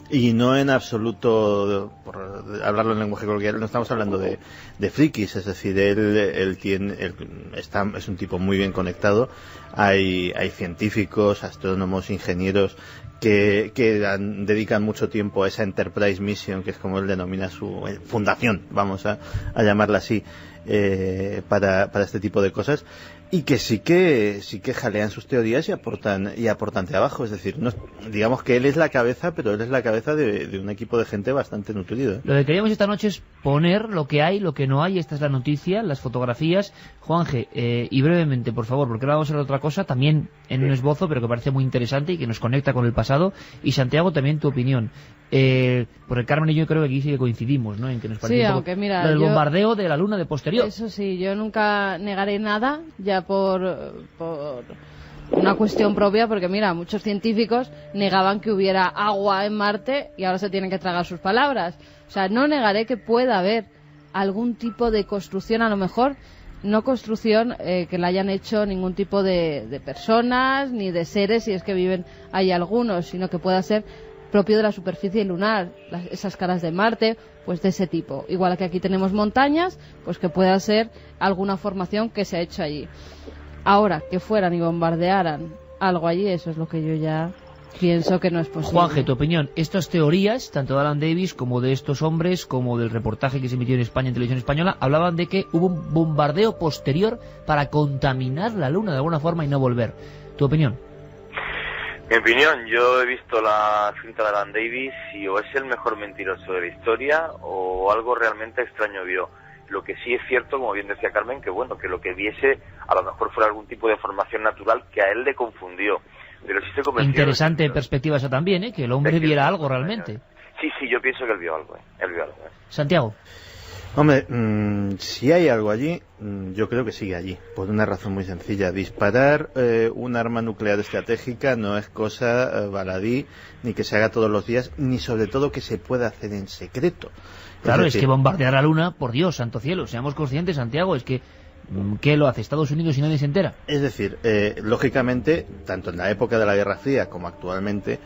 S5: Y no en absoluto, por hablarlo en lenguaje coloquial, no estamos hablando de frikis, es decir, él es un tipo muy bien conectado. Hay científicos, astrónomos, ingenieros que dedican mucho tiempo a esa Enterprise Mission, que es como él denomina su fundación, vamos a llamarla así, para este tipo de cosas. Y que sí que jalean sus teorías y aportan trabajo, es decir, no, digamos que él es la cabeza, pero él es la cabeza de un equipo de gente bastante nutrido.
S2: Lo que queríamos esta noche es poner lo que hay, lo que no hay. Esta es la noticia, las fotografías. Juanje, y brevemente, por favor, porque ahora vamos a ver otra cosa, también en un esbozo, pero que parece muy interesante y que nos conecta con el pasado. Y Santiago, también tu opinión. Porque Carmen y yo creo que aquí sí que coincidimos, ¿no? En que nos parece un poco lo del bombardeo de la Luna de posterior.
S4: Eso sí, yo nunca negaré nada, ya por una cuestión propia, porque mira, muchos científicos negaban que hubiera agua en Marte y ahora se tienen que tragar sus palabras. O sea, no negaré que pueda haber algún tipo de construcción, a lo mejor no construcción que la hayan hecho ningún tipo de personas ni de seres, si es que viven ahí algunos, sino que pueda ser propio de la superficie lunar, esas caras de Marte, pues de ese tipo. Igual que aquí tenemos montañas, pues que pueda ser alguna formación que se ha hecho allí. Ahora, que fueran y bombardearan algo allí, eso es lo que yo ya pienso que no es posible.
S2: Juanje, tu opinión. Estas teorías, tanto de Alan Davis como de estos hombres, como del reportaje que se emitió en España, en televisión española, hablaban de que hubo un bombardeo posterior para contaminar la Luna de alguna forma y no volver. ¿Tu opinión?
S6: Mi opinión, yo he visto la cinta de Alan Davis y o es el mejor mentiroso de la historia o algo realmente extraño vio. Lo que sí es cierto, como bien decía Carmen, que bueno, que lo que viese a lo mejor fuera algún tipo de formación natural que a él le confundió. Pero sí estoy convencido.
S2: Interesante perspectiva esa también, que el hombre viera algo realmente.
S6: Sí, yo pienso que él vio algo.
S2: Santiago.
S5: Hombre, si hay algo allí, yo creo que sigue allí, por una razón muy sencilla. Disparar un arma nuclear estratégica no es cosa baladí, ni que se haga todos los días, ni sobre todo que se pueda hacer en secreto.
S2: Claro, es que bombardear la Luna, por Dios, santo cielo, seamos conscientes, Santiago, es que ¿qué lo hace Estados Unidos y nadie se entera?
S5: Es decir, lógicamente, tanto en la época de la Guerra Fría como actualmente,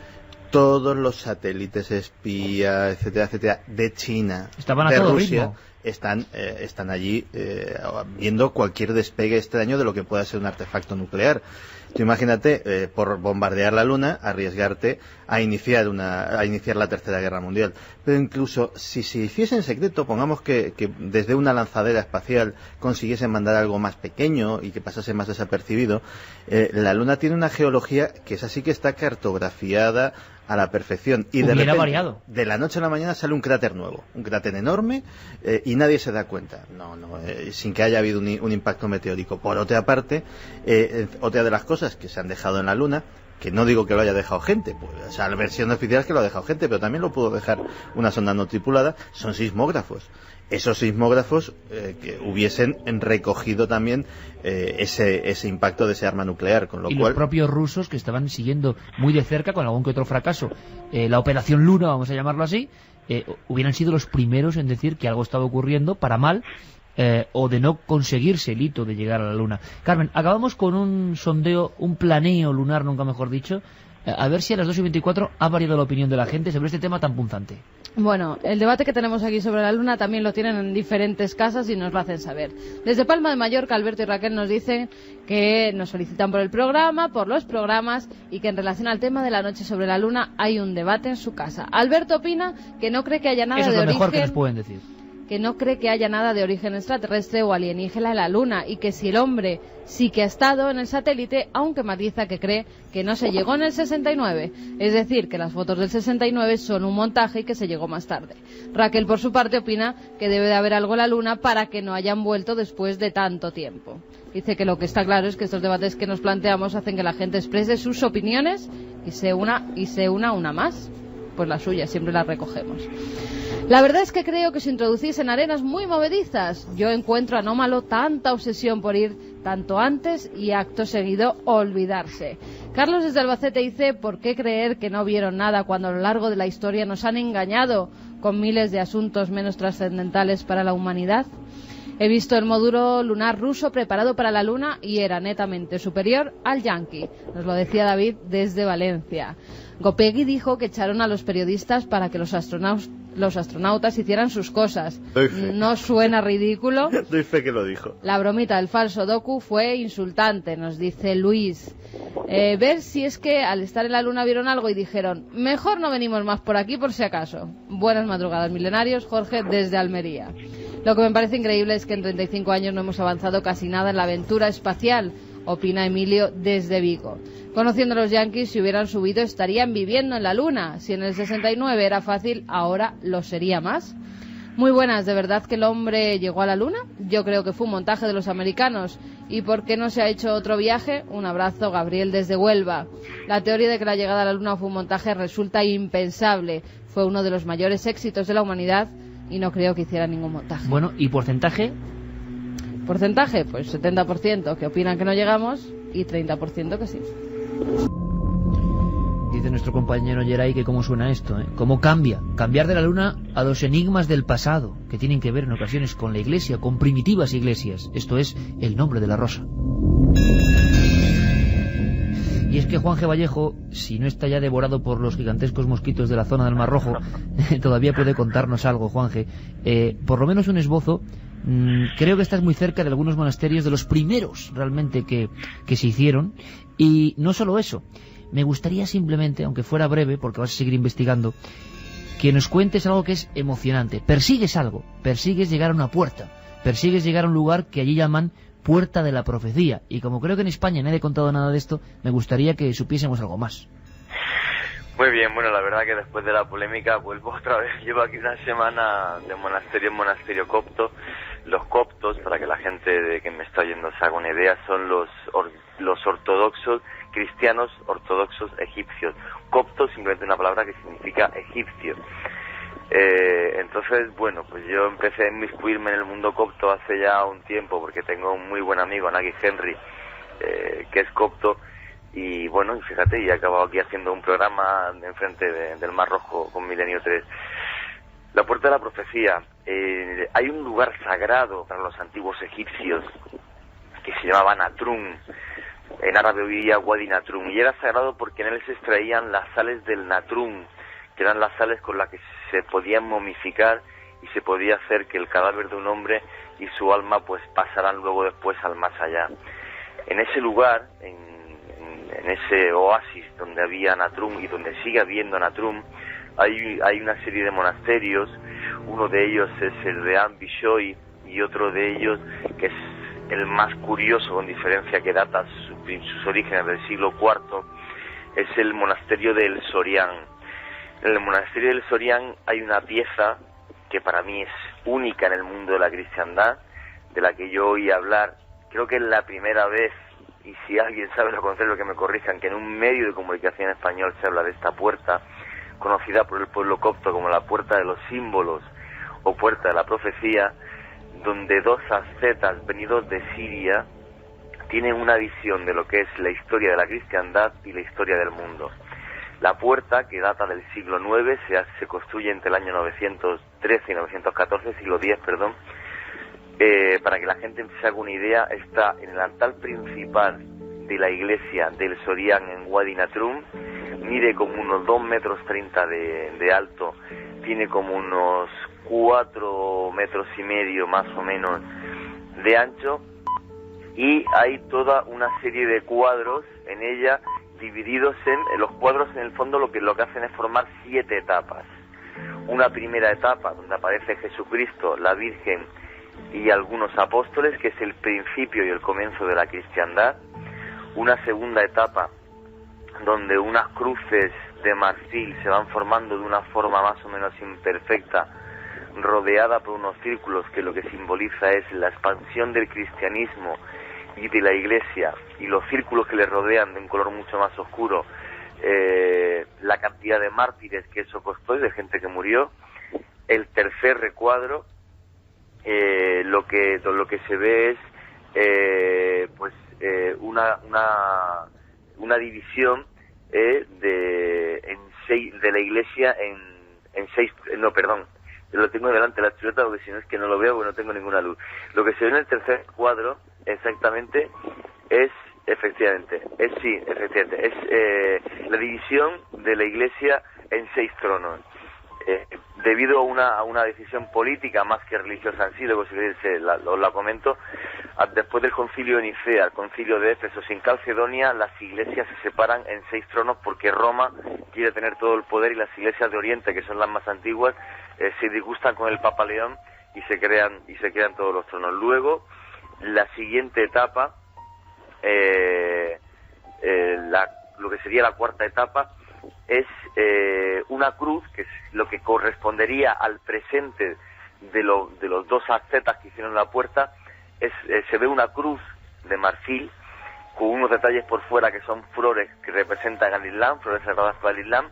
S5: todos los satélites espía, etcétera, de China,
S2: estaban
S5: de
S2: a todo
S5: Rusia,
S2: ritmo.
S5: Están allí viendo cualquier despegue extraño de lo que pueda ser un artefacto nuclear. Tú imagínate, por bombardear la Luna, arriesgarte a iniciar la Tercera Guerra Mundial. Pero incluso si se hiciese en secreto, pongamos que desde una lanzadera espacial consiguiesen mandar algo más pequeño y que pasase más desapercibido, la Luna tiene una geología que es así, que está cartografiada a la perfección, y de repente,
S2: variado.
S5: De la noche a la mañana sale un cráter nuevo, un cráter enorme, y nadie se da cuenta, sin que haya habido un impacto meteórico. Por otra parte, otra de las cosas que se han dejado en la Luna, que no digo que lo haya dejado gente, pues, o sea, la versión oficial es que lo ha dejado gente, pero también lo pudo dejar una sonda no tripulada, son sismógrafos. Esos sismógrafos que hubiesen recogido también ese impacto de ese arma nuclear, con lo cual...
S2: los propios rusos, que estaban siguiendo muy de cerca, con algún que otro fracaso, la Operación Luna, vamos a llamarlo así, hubieran sido los primeros en decir que algo estaba ocurriendo para mal, o de no conseguirse el hito de llegar a la Luna. Carmen, acabamos con un sondeo, un planeo lunar, nunca mejor dicho, a ver si a las 2:24 ha variado la opinión de la gente sobre este tema tan punzante.
S4: Bueno, el debate que tenemos aquí sobre la Luna también lo tienen en diferentes casas y nos lo hacen saber. Desde Palma de Mallorca, Alberto y Raquel nos dicen que nos solicitan por el programa, por los programas, y que en relación al tema de la noche sobre la Luna hay un debate en su casa. Alberto opina que no cree que haya nada de origen...
S2: Eso es lo mejor que nos pueden decir.
S4: Que no cree que haya nada de origen extraterrestre o alienígena en la Luna, y que si el hombre sí que ha estado en el satélite, aunque matiza que cree que no se llegó en el 69, es decir, que las fotos del 69 son un montaje y que se llegó más tarde. Raquel, por su parte, opina que debe de haber algo en la Luna para que no hayan vuelto después de tanto tiempo. Dice que lo que está claro es que estos debates que nos planteamos hacen que la gente exprese sus opiniones y se una una más. Pues la suya, siempre la recogemos. La verdad es que creo que se introducís en arenas muy movedizas. Yo encuentro anómalo tanta obsesión por ir tanto antes y acto seguido olvidarse. Carlos desde Albacete dice: ¿por qué creer que no vieron nada cuando a lo largo de la historia nos han engañado con miles de asuntos menos trascendentales para la humanidad? He visto el módulo lunar ruso preparado para la Luna y era netamente superior al Yankee. Nos lo decía David desde Valencia. Gopegui dijo que echaron a los periodistas para que los astronautas hicieran sus cosas. ¿No suena ridículo?
S5: Doy fe que lo dijo.
S4: La bromita del falso docu fue insultante, nos dice Luis. Ver si es que al estar en la Luna vieron algo y dijeron, mejor no venimos más por aquí por si acaso. Buenas madrugadas, milenarios. Jorge desde Almería. Lo que me parece increíble es que en 35 años no hemos avanzado casi nada en la aventura espacial, opina Emilio desde Vigo. Conociendo a los yanquis, si hubieran subido estarían viviendo en la Luna. Si en el 69 era fácil, ahora lo sería más. Muy buenas, ¿de verdad que el hombre llegó a la Luna? Yo creo que fue un montaje de los americanos. ¿Y por qué no se ha hecho otro viaje? Un abrazo, Gabriel desde Huelva. La teoría de que la llegada a la Luna fue un montaje resulta impensable. Fue uno de los mayores éxitos de la humanidad y no creo que hiciera ningún montaje.
S2: Bueno, ¿y porcentaje?
S4: ¿Porcentaje? Pues 70% que opinan que no llegamos y 30% que sí.
S2: Dice nuestro compañero Geray que cómo suena esto, ¿eh? Cómo cambia. Cambiar de la Luna a los enigmas del pasado, que tienen que ver en ocasiones con la Iglesia, con primitivas iglesias. Esto es el nombre de la rosa. Y es que Juan G. Vallejo, si no está ya devorado por los gigantescos mosquitos de la zona del Mar Rojo, todavía puede contarnos algo, Juan G. Por lo menos un esbozo. Creo que estás muy cerca de algunos monasterios, de los primeros realmente que se hicieron. Y no solo eso, me gustaría simplemente, aunque fuera breve, porque vas a seguir investigando, que nos cuentes algo que es emocionante. Persigues algo, persigues llegar a una puerta, persigues llegar a un lugar que allí llaman Puerta de la Profecía. Y como creo que en España nadie ha contado nada de esto, me gustaría que supiésemos algo más.
S6: Muy bien, bueno, la verdad que después de la polémica vuelvo otra vez. Llevo aquí una semana de monasterio en monasterio copto. Los coptos, para que la gente que me está oyendo se haga una idea, son los ortodoxos, cristianos ortodoxos egipcios. Copto simplemente una palabra que significa egipcio. Entonces, bueno, pues yo empecé a inmiscuirme en el mundo copto hace ya un tiempo, porque tengo un muy buen amigo, Nagi Henry, que es copto. Y bueno, fíjate, y he acabado aquí haciendo un programa enfrente del Mar Rojo con Milenio 3. La Puerta de la Profecía. Hay un lugar sagrado para los antiguos egipcios que se llamaba Natrum. En árabe vivía Wadi Natrum. Y era sagrado porque en él se extraían las sales del Natrum, que eran las sales con las que se podían momificar y se podía hacer que el cadáver de un hombre y su alma pues pasaran luego después al más allá. En ese lugar, en ese oasis donde había Natrum y donde sigue habiendo Natrum, hay una serie de monasterios. Uno de ellos es el de Am Bishoy y otro de ellos, que es el más curioso con diferencia, que data sus orígenes del siglo IV, es el monasterio del Sorián. En el monasterio del Sorián hay una pieza que para mí es única en el mundo de la cristiandad, de la que yo oí hablar, creo que es la primera vez, y si alguien sabe lo contrario que me corrijan, que en un medio de comunicación español se habla de esta puerta, conocida por el pueblo copto como la Puerta de los Símbolos o Puerta de la Profecía, donde dos ascetas venidos de Siria tienen una visión de lo que es la historia de la cristiandad y la historia del mundo. La puerta, que data del siglo IX, se construye entre el año 913 y 914, siglo X, perdón. Para que la gente se haga una idea, está en el altar principal de la iglesia del Sorián en Wadi Natrum, mide como unos 2,30 metros de alto, tiene como unos 4,5 metros más o menos de ancho, y hay toda una serie de cuadros en ella, divididos en los cuadros. En el fondo lo que hacen es formar 7 etapas. Una primera etapa donde aparece Jesucristo, la Virgen y algunos apóstoles, que es el principio y el comienzo de la cristiandad. Una segunda etapa donde unas cruces de marfil se van formando de una forma más o menos imperfecta, rodeada por unos círculos, que lo que simboliza es la expansión del cristianismo y de la iglesia, y los círculos que le rodean de un color mucho más oscuro, la cantidad de mártires que eso costó y de gente que murió. El tercer recuadro, lo que se ve es una división de la iglesia lo tengo delante de la chuleta porque si no es que no lo veo, porque no tengo ninguna luz. Lo que se ve en el tercer cuadro, exactamente, es la división de la Iglesia en 6 tronos. Debido a una decisión política más que religiosa en sí, luego si queréis os la comento, después del concilio de Nicea, el concilio de Éfeso, en Calcedonia, las iglesias se separan en 6 tronos porque Roma quiere tener todo el poder y las iglesias de Oriente, que son las más antiguas, se disgustan con el Papa León y se crean todos los tronos. Luego, la siguiente etapa, lo que sería la cuarta etapa, es una cruz, que es lo que correspondería al presente de los 2 ascetas que hicieron la puerta. Se ve una cruz de marfil con unos detalles por fuera que son flores que representan al Islam, flores sagradas para el Islam,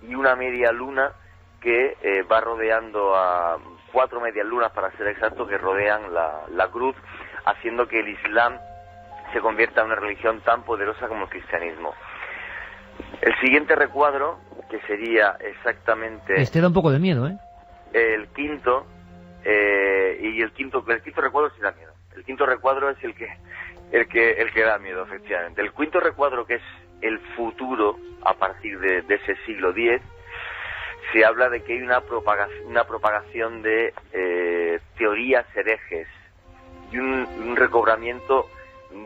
S6: y una media luna que va rodeando a 4 medias lunas, para ser exacto, que rodean la cruz, haciendo que el Islam se convierta en una religión tan poderosa como el cristianismo. El siguiente recuadro, que sería exactamente...
S2: Este da un poco de miedo, ¿eh?
S6: El quinto, el quinto recuadro sí da miedo. El quinto recuadro es el que da miedo, efectivamente. El quinto recuadro, que es el futuro a partir de ese siglo X, se habla de que hay una propagación de teorías herejes y un recobramiento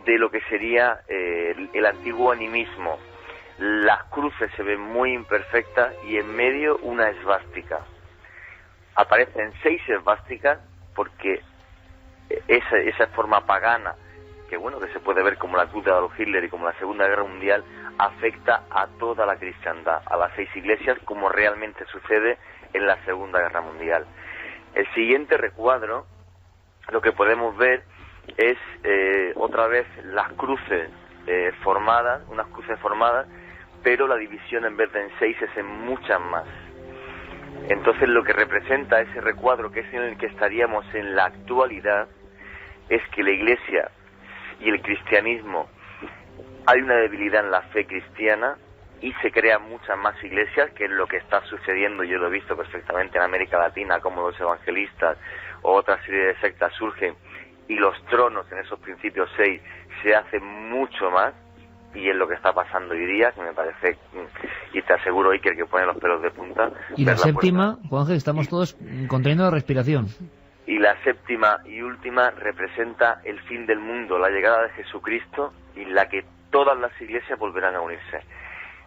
S6: de lo que sería el antiguo animismo. Las cruces se ven muy imperfectas y en medio una esvástica. Aparecen 6 esvásticas porque esa forma pagana, que se puede ver como la cruz de Adolf Hitler y como la Segunda Guerra Mundial, afecta a toda la cristiandad, a las 6 iglesias, como realmente sucede en la Segunda Guerra Mundial. El siguiente recuadro, lo que podemos ver es otra vez las cruces formadas, unas cruces formadas, pero la división en vez de en 6 es en muchas más. Entonces lo que representa ese recuadro, que es en el que estaríamos en la actualidad, es que la Iglesia y el cristianismo, hay una debilidad en la fe cristiana y se crean muchas más iglesias, que es lo que está sucediendo. Yo lo he visto perfectamente en América Latina, como los evangelistas o otra serie de sectas surgen y los tronos en esos principios 6 se hacen mucho más. Y es lo que está pasando hoy día, que me parece, y te aseguro, Iker, que pone los pelos de punta.
S2: Y la séptima, Juanje, estamos todos conteniendo la respiración.
S6: Y la séptima y última representa el fin del mundo, la llegada de Jesucristo, y la que todas las iglesias volverán a unirse.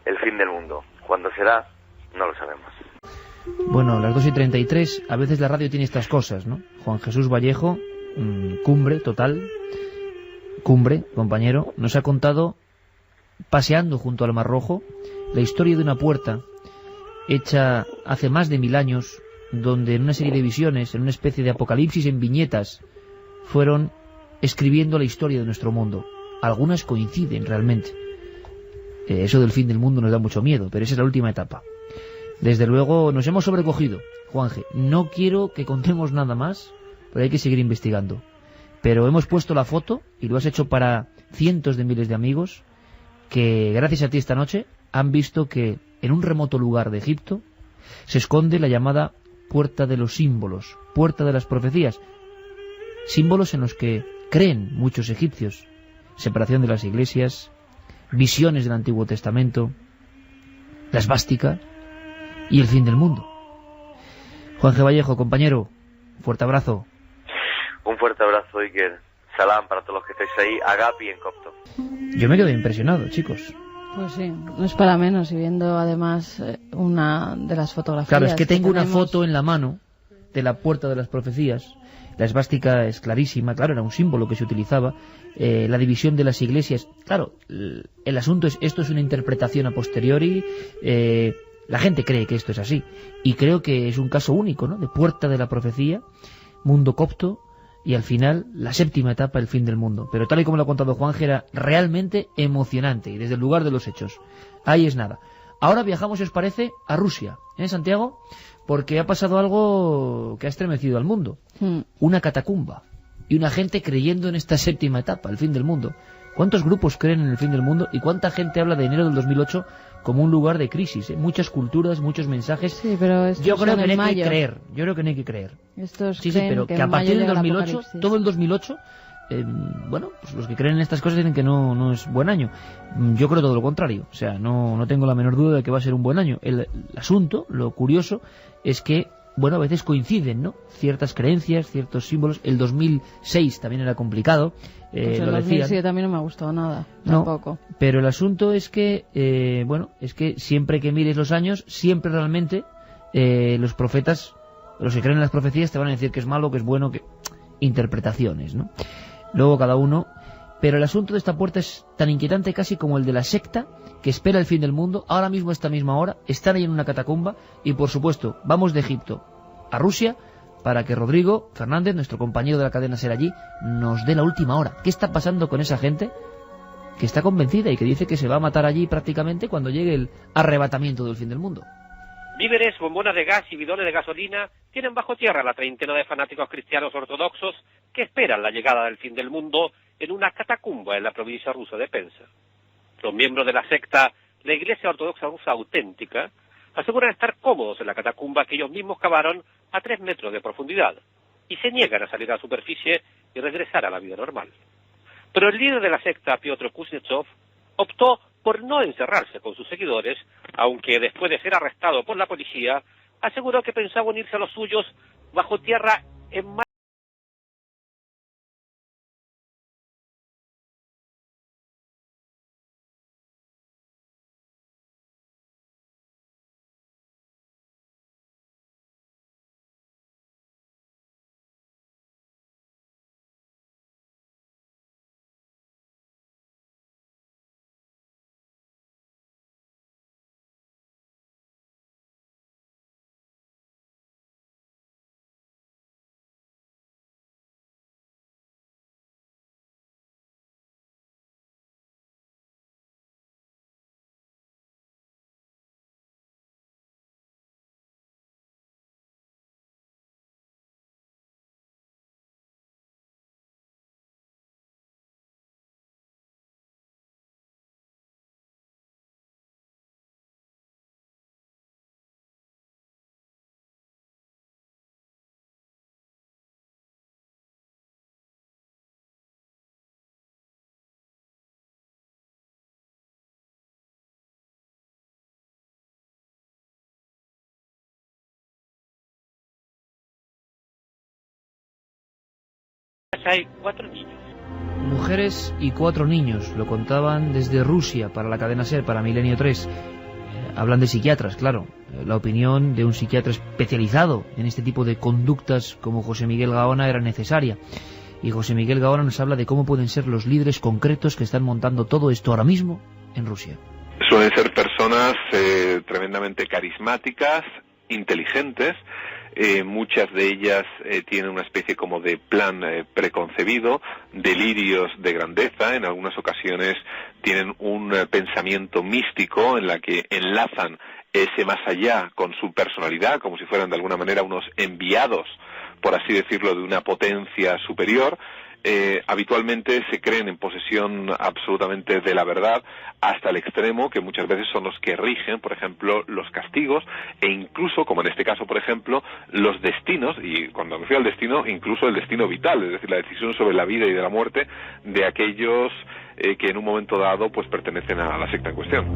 S6: El fin del mundo. ¿Cuándo será? No lo sabemos.
S2: Bueno, las 2:33, a veces la radio tiene estas cosas, ¿no? Juan Jesús Vallejo, cumbre total, compañero, nos ha contado, paseando junto al Mar Rojo, la historia de una puerta hecha hace más de 1000 años, donde en una serie de visiones, en una especie de apocalipsis en viñetas, fueron escribiendo la historia de nuestro mundo. Algunas coinciden realmente. Eso del fin del mundo nos da mucho miedo, pero esa es la última etapa. Desde luego nos hemos sobrecogido, Juanje. No quiero que contemos nada más, pero hay que seguir investigando. Pero hemos puesto la foto, y lo has hecho para cientos de miles de amigos, que gracias a ti esta noche han visto que en un remoto lugar de Egipto se esconde la llamada Puerta de los Símbolos, Puerta de las Profecías, símbolos en los que creen muchos egipcios: separación de las iglesias, visiones del Antiguo Testamento, la esvástica y el fin del mundo. Juanje Vallejo, compañero, fuerte abrazo.
S6: Un fuerte abrazo, Iker. Salam para todos los que estáis ahí, Agapi en copto.
S2: Yo me quedo impresionado, chicos.
S4: Pues sí, no es para menos, y viendo además una de las fotografías.
S2: Claro, es que tengo una foto en la mano de la Puerta de las Profecías. La esvástica es clarísima, claro, era un símbolo que se utilizaba. La división de las iglesias, claro, el asunto es, esto es una interpretación a posteriori, la gente cree que esto es así, y creo que es un caso único, ¿no?, de Puerta de la Profecía, mundo copto, y al final la séptima etapa, el fin del mundo. Pero tal y como lo ha contado Juanje, era realmente emocionante, y desde el lugar de los hechos. Ahí es nada. Ahora viajamos, si os parece, a Rusia, Santiago, porque ha pasado algo que ha estremecido al mundo. Una catacumba, y una gente creyendo en esta séptima etapa, el fin del mundo. ¿Cuántos grupos creen en el fin del mundo? ¿Y cuánta gente habla de enero del 2008 como un lugar de crisis, ¿eh? Muchas culturas, muchos mensajes.
S4: Sí, pero
S2: yo creo que no hay que creer. Yo creo que no hay que creer.
S4: Estos
S2: sí, pero que a partir del 2008, todo el 2008, bueno, pues los que creen en estas cosas dicen que no es buen año. Yo creo todo lo contrario. O sea, no tengo la menor duda de que va a ser un buen año. El asunto, lo curioso, es que bueno, a veces coinciden, ¿no? Ciertas creencias, ciertos símbolos. El 2006 también era complicado.
S4: Pues el 2007 también no me ha gustado nada, tampoco.
S2: No, pero el asunto es que, bueno, es que siempre que mires los años, siempre realmente los profetas, los que creen en las profecías, te van a decir que es malo, que es bueno, que interpretaciones, ¿no? Luego cada uno. Pero el asunto de esta puerta es tan inquietante casi como el de la secta que espera el fin del mundo. Ahora mismo, a esta misma hora, están ahí en una catacumba y, por supuesto, vamos de Egipto a Rusia para que Rodrigo Fernández, nuestro compañero de la cadena SER allí, nos dé la última hora. ¿Qué está pasando con esa gente que está convencida y que dice que se va a matar allí prácticamente cuando llegue el arrebatamiento del fin del mundo?
S7: Víveres, bombonas de gas y bidones de gasolina tienen bajo tierra la treintena de fanáticos cristianos ortodoxos que esperan la llegada del fin del mundo en una catacumba en la provincia rusa de Penza. Los miembros de la secta, la Iglesia Ortodoxa Rusa Auténtica, aseguran estar cómodos en la catacumba que ellos mismos cavaron a 3 metros de profundidad y se niegan a salir a la superficie y regresar a la vida normal. Pero el líder de la secta, Piotr Kuznetsov, optó por no encerrarse con sus seguidores, aunque después de ser arrestado por la policía, aseguró que pensaba unirse a los suyos bajo tierra en más. Hay 4 niños.
S2: Mujeres y 4 niños, lo contaban desde Rusia para la cadena SER, para Milenio 3. Hablan de psiquiatras, claro. La opinión de un psiquiatra especializado en este tipo de conductas como José Miguel Gaona era necesaria. Y José Miguel Gaona nos habla de cómo pueden ser los líderes concretos que están montando todo esto ahora mismo en Rusia.
S8: Suelen ser personas tremendamente carismáticas, inteligentes. Muchas de ellas tienen una especie como de plan preconcebido, delirios de grandeza, en algunas ocasiones tienen un pensamiento místico en la que enlazan ese más allá con su personalidad, como si fueran de alguna manera unos enviados, por así decirlo, de una potencia superior. Habitualmente se creen en posesión absolutamente de la verdad hasta el extremo que muchas veces son los que rigen, por ejemplo, los castigos e incluso, como en este caso, por ejemplo, los destinos, y cuando me refiero al destino, incluso el destino vital, es decir, la decisión sobre la vida y de la muerte de aquellos que en un momento dado pues pertenecen a la secta en cuestión.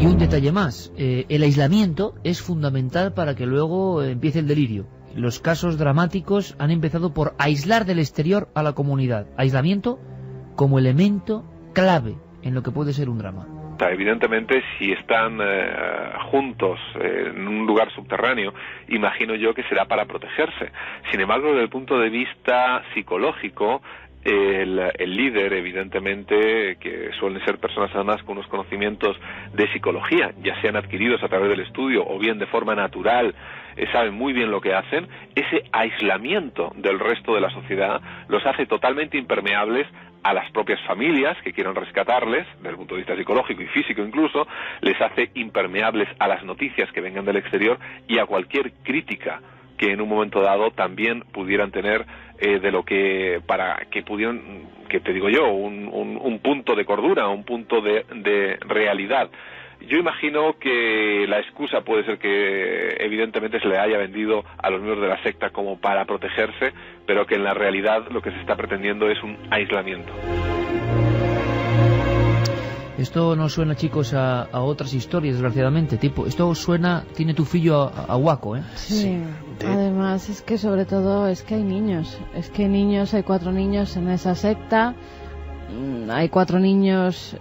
S2: Y un detalle más, el aislamiento es fundamental para que luego empiece el delirio. Los casos dramáticos han empezado por aislar del exterior a la comunidad. Aislamiento como elemento clave en lo que puede ser un drama.
S8: Evidentemente, si están juntos en un lugar subterráneo, imagino yo que será para protegerse. Sin embargo, desde el punto de vista psicológico, el líder, evidentemente, que suelen ser personas además con unos conocimientos de psicología, ya sean adquiridos a través del estudio o bien de forma natural, saben muy bien lo que hacen. Ese aislamiento del resto de la sociedad los hace totalmente impermeables a las propias familias que quieran rescatarles, desde el punto de vista psicológico y físico incluso, les hace impermeables a las noticias que vengan del exterior y a cualquier crítica que en un momento dado también pudieran tener de lo que, para que pudieran que te digo yo, un punto de cordura, un punto de realidad. Yo imagino que la excusa puede ser que evidentemente se le haya vendido a los miembros de la secta como para protegerse, pero que en la realidad lo que se está pretendiendo es un aislamiento.
S2: Esto no suena, chicos, a otras historias, desgraciadamente. Esto suena, tiene tufillo a Waco, ¿eh?
S4: Sí. Además, es que sobre todo es que hay niños. Hay 4 niños en esa secta. Hay 4 niños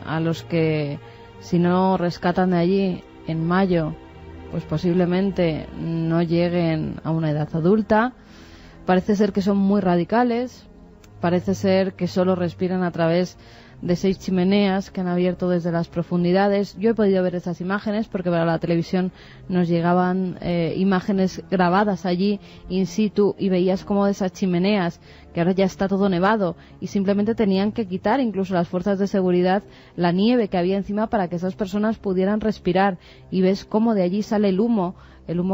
S4: a los que, si no rescatan de allí en mayo, pues posiblemente no lleguen a una edad adulta. Parece ser que son muy radicales. Parece ser que solo respiran a través de 6 chimeneas que han abierto desde las profundidades. Yo he podido ver esas imágenes porque para la televisión nos llegaban imágenes grabadas allí in situ, y veías como de esas chimeneas, que ahora ya está todo nevado, y simplemente tenían que quitar, incluso las fuerzas de seguridad, la nieve que había encima para que esas personas pudieran respirar, y ves cómo de allí sale el humo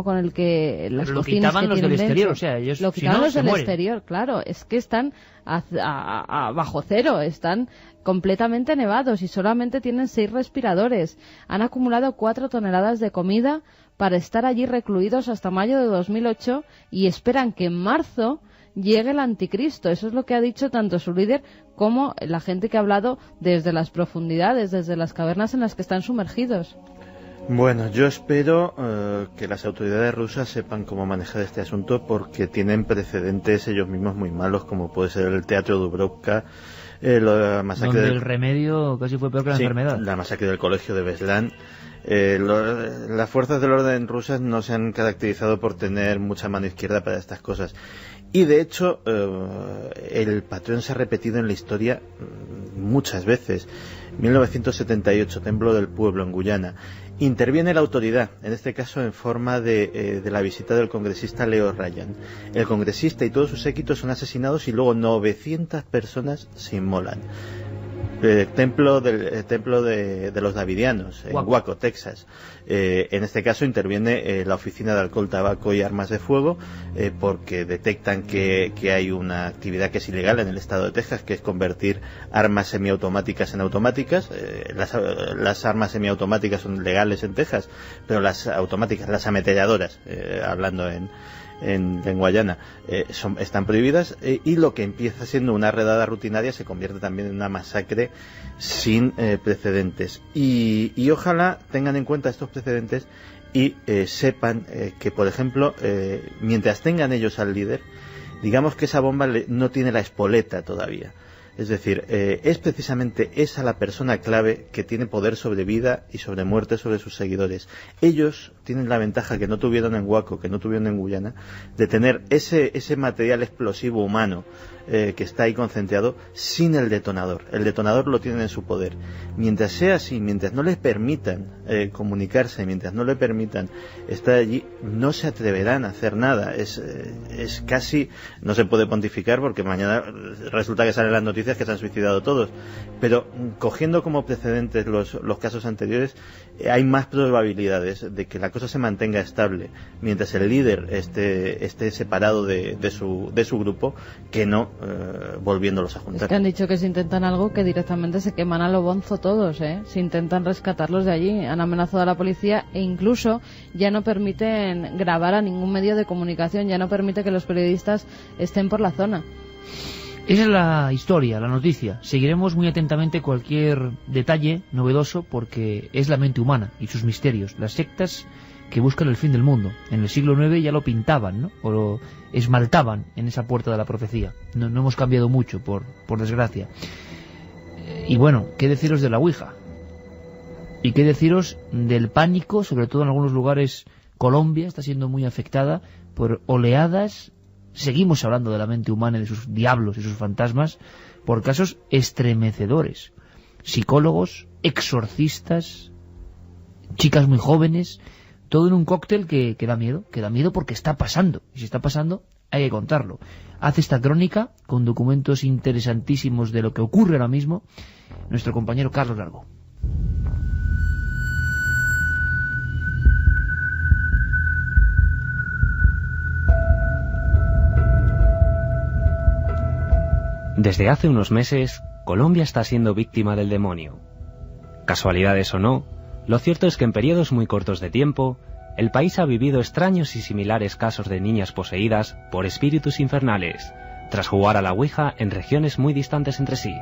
S4: con el que las
S2: Pero
S4: cocinas
S2: lo quitaban
S4: que
S2: los del
S4: tienen
S2: exterior,
S4: dentro.
S2: o sea, ellos
S4: lo quitaban los del
S2: mueren.
S4: exterior, claro, es que están a bajo cero, están completamente nevados y solamente tienen 6 respiradores. Han acumulado 4 toneladas de comida para estar allí recluidos hasta mayo de 2008 y esperan que en marzo llegue el anticristo. Eso es lo que ha dicho tanto su líder como la gente que ha hablado desde las profundidades, desde las cavernas en las que están sumergidos.
S5: Bueno, yo espero que las autoridades rusas sepan cómo manejar este asunto, porque tienen precedentes ellos mismos muy malos, como puede ser el teatro Dubrovka, la masacre
S2: donde el remedio casi fue peor que la enfermedad.
S5: La masacre del colegio de Beslan. Las fuerzas del orden rusas no se han caracterizado por tener mucha mano izquierda para estas cosas. Y de hecho, el patrón se ha repetido en la historia muchas veces. 1978, Templo del Pueblo, en Guyana. Interviene la autoridad, en este caso en forma de la visita del congresista Leo Ryan. El congresista y todos sus séquitos son asesinados y luego 900 personas se inmolan. Templo de los Davidianos, en Waco, Texas. En este caso interviene la Oficina de Alcohol, Tabaco y Armas de Fuego, porque detectan que hay una actividad que es ilegal en el estado de Texas, que es convertir armas semiautomáticas en automáticas. Las armas semiautomáticas son legales en Texas, pero las automáticas, las ametralladoras, hablando en Guayana, están prohibidas, y lo que empieza siendo una redada rutinaria se convierte también en una masacre sin precedentes. Y ojalá tengan en cuenta estos precedentes y sepan que, por ejemplo, mientras tengan ellos al líder, digamos que esa bomba no tiene la espoleta todavía. Es decir, es precisamente esa la persona clave que tiene poder sobre vida y sobre muerte sobre sus seguidores. Ellos tienen la ventaja que no tuvieron en Waco, que no tuvieron en Guyana, de tener ese material explosivo humano que está ahí concentrado sin el detonador. El detonador lo tienen en su poder. Mientras sea así, mientras no les permitan comunicarse, mientras no les permitan estar allí, no se atreverán a hacer nada. Es casi, no se puede pontificar porque mañana resulta que salen las noticias que se han suicidado todos, pero cogiendo como precedentes los casos anteriores, hay más probabilidades de que la cosa se mantenga estable mientras el líder esté separado de su grupo, que no volviéndolos a juntar.
S4: Es que han dicho que si intentan algo, que directamente se queman a lo bonzo todos, si intentan rescatarlos de allí. Han amenazado a la policía e incluso ya no permiten grabar a ningún medio de comunicación, ya no permite que los periodistas estén por la zona.
S2: Esa es la historia, la noticia. Seguiremos muy atentamente cualquier detalle novedoso, porque es la mente humana y sus misterios. Las sectas que buscan el fin del mundo. En el siglo IX ya lo pintaban, ¿no? O lo esmaltaban en esa puerta de la profecía. No hemos cambiado mucho, por desgracia. Y bueno, ¿qué deciros de la Ouija? ¿Y qué deciros del pánico? Sobre todo en algunos lugares. Colombia está siendo muy afectada por oleadas. Seguimos hablando de la mente humana y de sus diablos y sus fantasmas por casos estremecedores. Psicólogos, exorcistas, chicas muy jóvenes, todo en un cóctel que da miedo porque está pasando. Y si está pasando, hay que contarlo. Hace esta crónica con documentos interesantísimos de lo que ocurre ahora mismo nuestro compañero Carlos Largo.
S9: Desde hace unos meses, Colombia está siendo víctima del demonio. Casualidades o no, lo cierto es que en periodos muy cortos de tiempo, el país ha vivido extraños y similares casos de niñas poseídas por espíritus infernales, tras jugar a la Ouija en regiones muy distantes entre sí.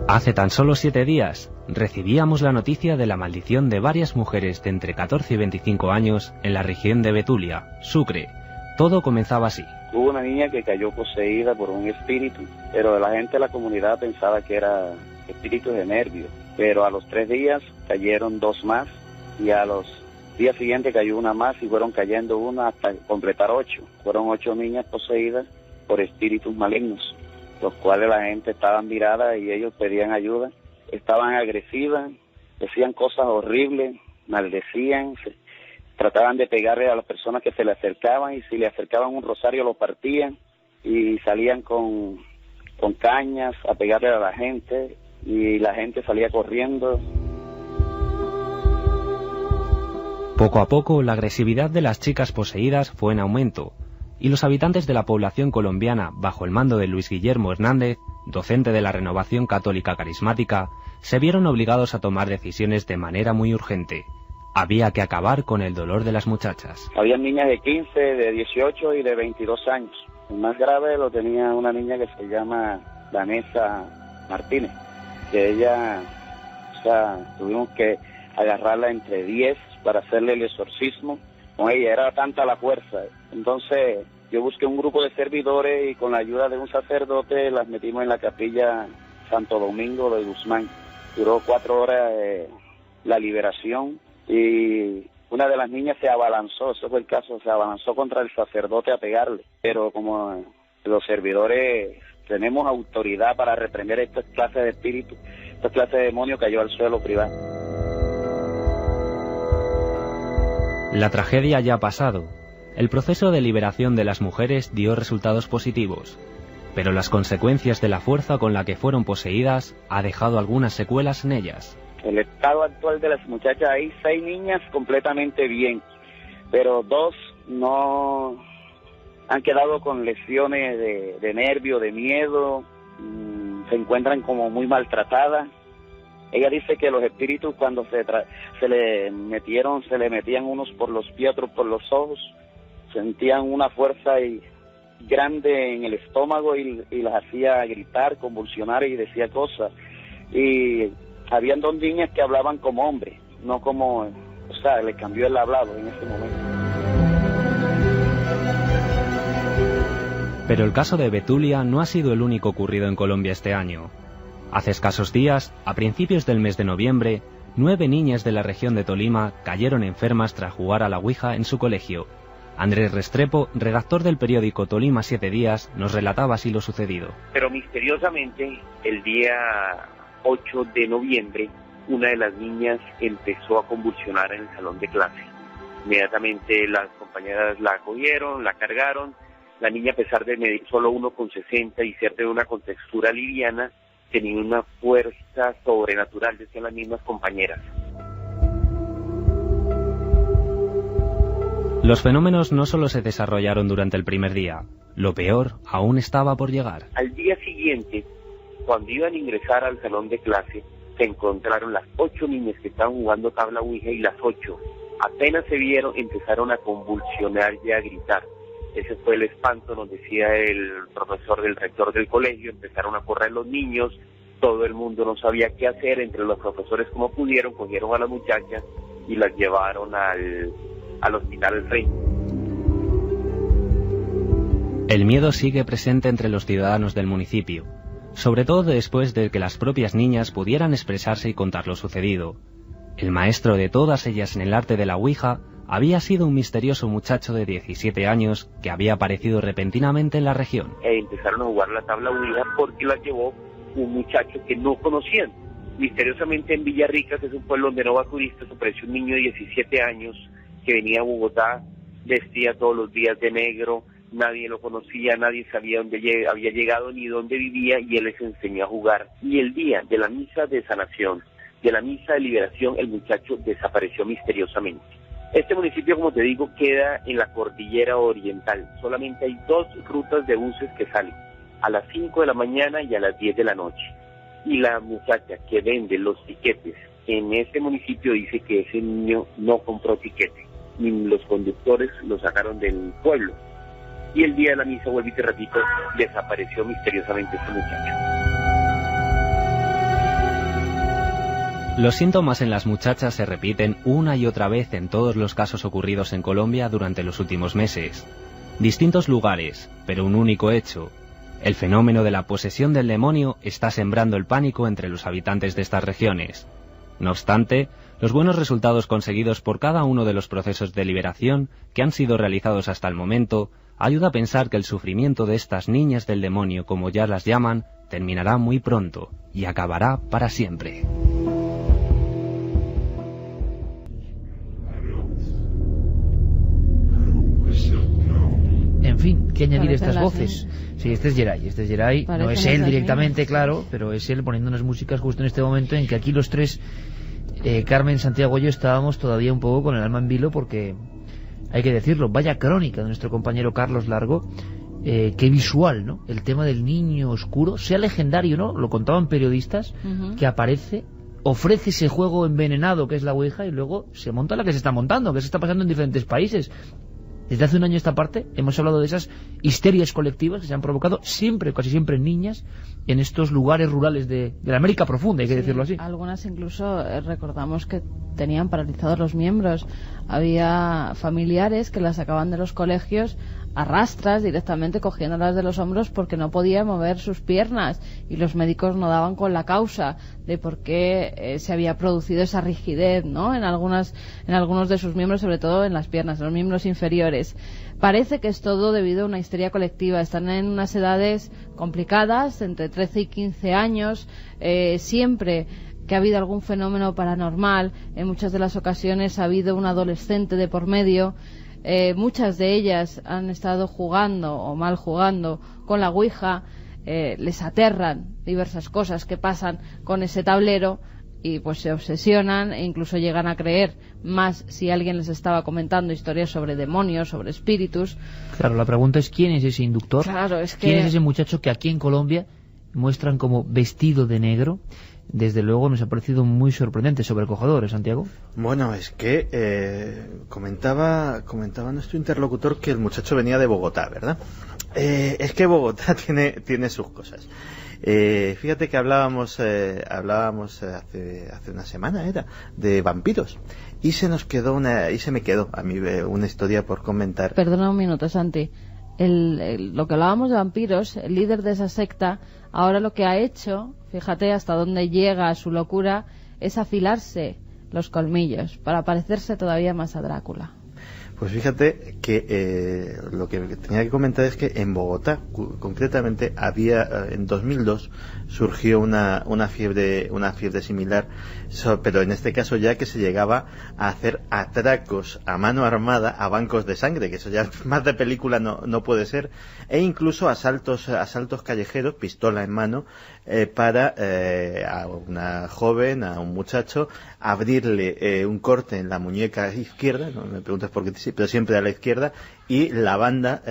S9: Hace tan solo 7 días, recibíamos la noticia de la maldición de varias mujeres de entre 14 y 25 años en la región de Betulia, Sucre. Todo comenzaba así.
S10: Hubo una niña que cayó poseída por un espíritu, pero la gente de la comunidad pensaba que era espíritu de nervio. Pero a los 3 días cayeron 2 más y a los días siguientes cayó una más y fueron cayendo una hasta completar 8. Fueron 8 niñas poseídas por espíritus malignos, los cuales la gente estaba mirada y ellos pedían ayuda. Estaban agresivas, decían cosas horribles, maldecían, trataban de pegarle a las personas que se le acercaban y si le acercaban un rosario lo partían y salían con cañas a pegarle a la gente y la gente salía corriendo.
S9: Poco a poco la agresividad de las chicas poseídas fue en aumento y los habitantes de la población colombiana bajo el mando de Luis Guillermo Hernández, docente de la Renovación Católica Carismática, se vieron obligados a tomar decisiones de manera muy urgente. Había que acabar con el dolor de las muchachas.
S10: Había niñas de 15, de 18 y de 22 años. El más grave lo tenía una niña que se llama Vanessa Martínez, que ella, tuvimos que agarrarla entre 10 para hacerle el exorcismo. Con ella era tanta la fuerza. Entonces yo busqué un grupo de servidores y con la ayuda de un sacerdote las metimos en la capilla Santo Domingo de Guzmán. Duró 4 horas la liberación y una de las niñas se abalanzó, eso fue el caso, se abalanzó contra el sacerdote a pegarle. Pero como los servidores tenemos autoridad para reprender esta clase de espíritus, esta clase de demonio cayó al suelo privado.
S9: La tragedia ya ha pasado. El proceso de liberación de las mujeres dio resultados positivos, pero las consecuencias de la fuerza con la que fueron poseídas ha dejado algunas secuelas en ellas.
S10: El estado actual de las muchachas, hay 6 niñas completamente bien, pero 2 no han quedado con lesiones de nervio, de miedo, se encuentran como muy maltratadas. Ella dice que los espíritus cuando se le metían unos por los pies, otros por los ojos, sentían una fuerza grande en el estómago y las hacía gritar, convulsionar y decía cosas. Y habían 2 niñas que hablaban como hombres, no como, le cambió el hablado en ese momento.
S9: Pero el caso de Betulia no ha sido el único ocurrido en Colombia este año. Hace escasos días, a principios del mes de noviembre, 9 niñas de la región de Tolima cayeron enfermas tras jugar a la Ouija en su colegio. Andrés Restrepo, redactor del periódico Tolima 7 días, nos relataba así lo sucedido.
S7: Pero misteriosamente, el día 8 de noviembre, una de las niñas empezó a convulsionar en el salón de clase. Inmediatamente las compañeras la acogieron, la cargaron. La niña, a pesar de medir solo 1,60 y ser de una contextura liviana, tenía una fuerza sobrenatural, decían las mismas compañeras.
S9: Los fenómenos no solo se desarrollaron durante el primer día, lo peor aún estaba por llegar.
S7: Al día siguiente, cuando iban a ingresar al salón de clase, se encontraron las 8 niñas que estaban jugando tabla Ouija y las 8, apenas se vieron, empezaron a convulsionar y a gritar. Ese fue el espanto, nos decía el profesor del rector del colegio. Empezaron a correr los niños, todo el mundo no sabía qué hacer, entre los profesores como pudieron, cogieron a las muchachas y las llevaron al hospital El Rey.
S9: El miedo sigue presente entre los ciudadanos del municipio, sobre todo después de que las propias niñas pudieran expresarse y contar lo sucedido. El maestro de todas ellas en el arte de la Ouija había sido un misterioso muchacho de 17 años que había aparecido repentinamente en la región.
S7: Empezaron a jugar la tabla Ouija porque la llevó un muchacho que no conocían. Misteriosamente en Villarrica, que es un pueblo donde no va turistas, apareció un niño de 17 años que venía a Bogotá, vestía todos los días de negro, nadie lo conocía, nadie sabía dónde había llegado ni dónde vivía, y él les enseñó a jugar. Y el día de la misa de sanación, de la misa de liberación, el muchacho desapareció misteriosamente.
S11: Este municipio, como te digo, queda en la cordillera oriental. Solamente hay 2 rutas de buses que salen, a las 5 de la mañana y a las 10 de la noche. Y la muchacha que vende los tiquetes en ese municipio dice que ese niño no compró tiquete, y los conductores lo sacaron del pueblo. Y el día de la misa, vuelvo y te repito, desapareció misteriosamente este muchacho.
S9: Los síntomas en las muchachas se repiten una y otra vez en todos los casos ocurridos en Colombia durante los últimos meses. Distintos lugares, pero un único hecho. El fenómeno de la posesión del demonio está sembrando el pánico entre los habitantes de estas regiones. No obstante, los buenos resultados conseguidos por cada uno de los procesos de liberación que han sido realizados hasta el momento ayuda a pensar que el sufrimiento de estas niñas del demonio, como ya las llaman, terminará muy pronto y acabará para siempre.
S2: En fin, ¿qué añadir a estas voces? Sí, este es Geray, no es él directamente, claro, pero es él poniendo unas músicas justo en este momento en que aquí los tres, Carmen, Santiago y yo, estábamos todavía un poco con el alma en vilo, porque hay que decirlo, vaya crónica de nuestro compañero Carlos Largo, qué visual, ¿no? El tema del niño oscuro, sea legendario, ¿no? Lo contaban periodistas, que aparece, ofrece ese juego envenenado que es la Ouija y luego se monta la que se está montando, que se está pasando en diferentes países. Desde hace un año a esta parte hemos hablado de esas histerias colectivas que se han provocado siempre, casi siempre en niñas, en estos lugares rurales de la América profunda, hay que decirlo así.
S4: Algunas incluso recordamos que tenían paralizados los miembros. Había familiares que las sacaban de los colegios a rastras, directamente cogiéndolas de los hombros porque no podía mover sus piernas, y los médicos no daban con la causa de por qué se había producido esa rigidez, ¿no? en algunos de sus miembros, sobre todo en las piernas, en los miembros inferiores. Parece que es todo debido a una histeria colectiva. Están en unas edades complicadas, entre 13 y 15 años, siempre que ha habido algún fenómeno paranormal, en muchas de las ocasiones ha habido un adolescente de por medio. Muchas de ellas han estado jugando o mal jugando con la Ouija, les aterran diversas cosas que pasan con ese tablero y pues se obsesionan e incluso llegan a creer más si alguien les estaba comentando historias sobre demonios, sobre espíritus.
S2: Claro, la pregunta es ¿quién es ese inductor?
S4: Claro, es que...
S2: ¿Quién es ese muchacho que aquí en Colombia muestran como vestido de negro? Desde luego nos ha parecido muy sorprendente, sobrecogedor, Santiago.
S5: Bueno, es que comentaba nuestro interlocutor que el muchacho venía de Bogotá, ¿verdad? Es que Bogotá tiene sus cosas. Fíjate que hablábamos hace una semana, de vampiros, y se me quedó a mí una historia por comentar.
S4: Perdona un minuto, Santi. Lo que hablábamos de vampiros, el líder de esa secta, ahora lo que ha hecho, fíjate hasta dónde llega su locura, es afilarse los colmillos para parecerse todavía más a Drácula.
S5: Pues fíjate que lo que tenía que comentar es que en Bogotá, concretamente, en 2002 surgió una fiebre similar, pero en este caso ya que se llegaba a hacer atracos a mano armada a bancos de sangre, que eso ya más de película no puede ser, e incluso asaltos callejeros, pistola en mano, para a una joven, a un muchacho, abrirle un corte en la muñeca izquierda, no me preguntes por qué, pero siempre a la izquierda, y la banda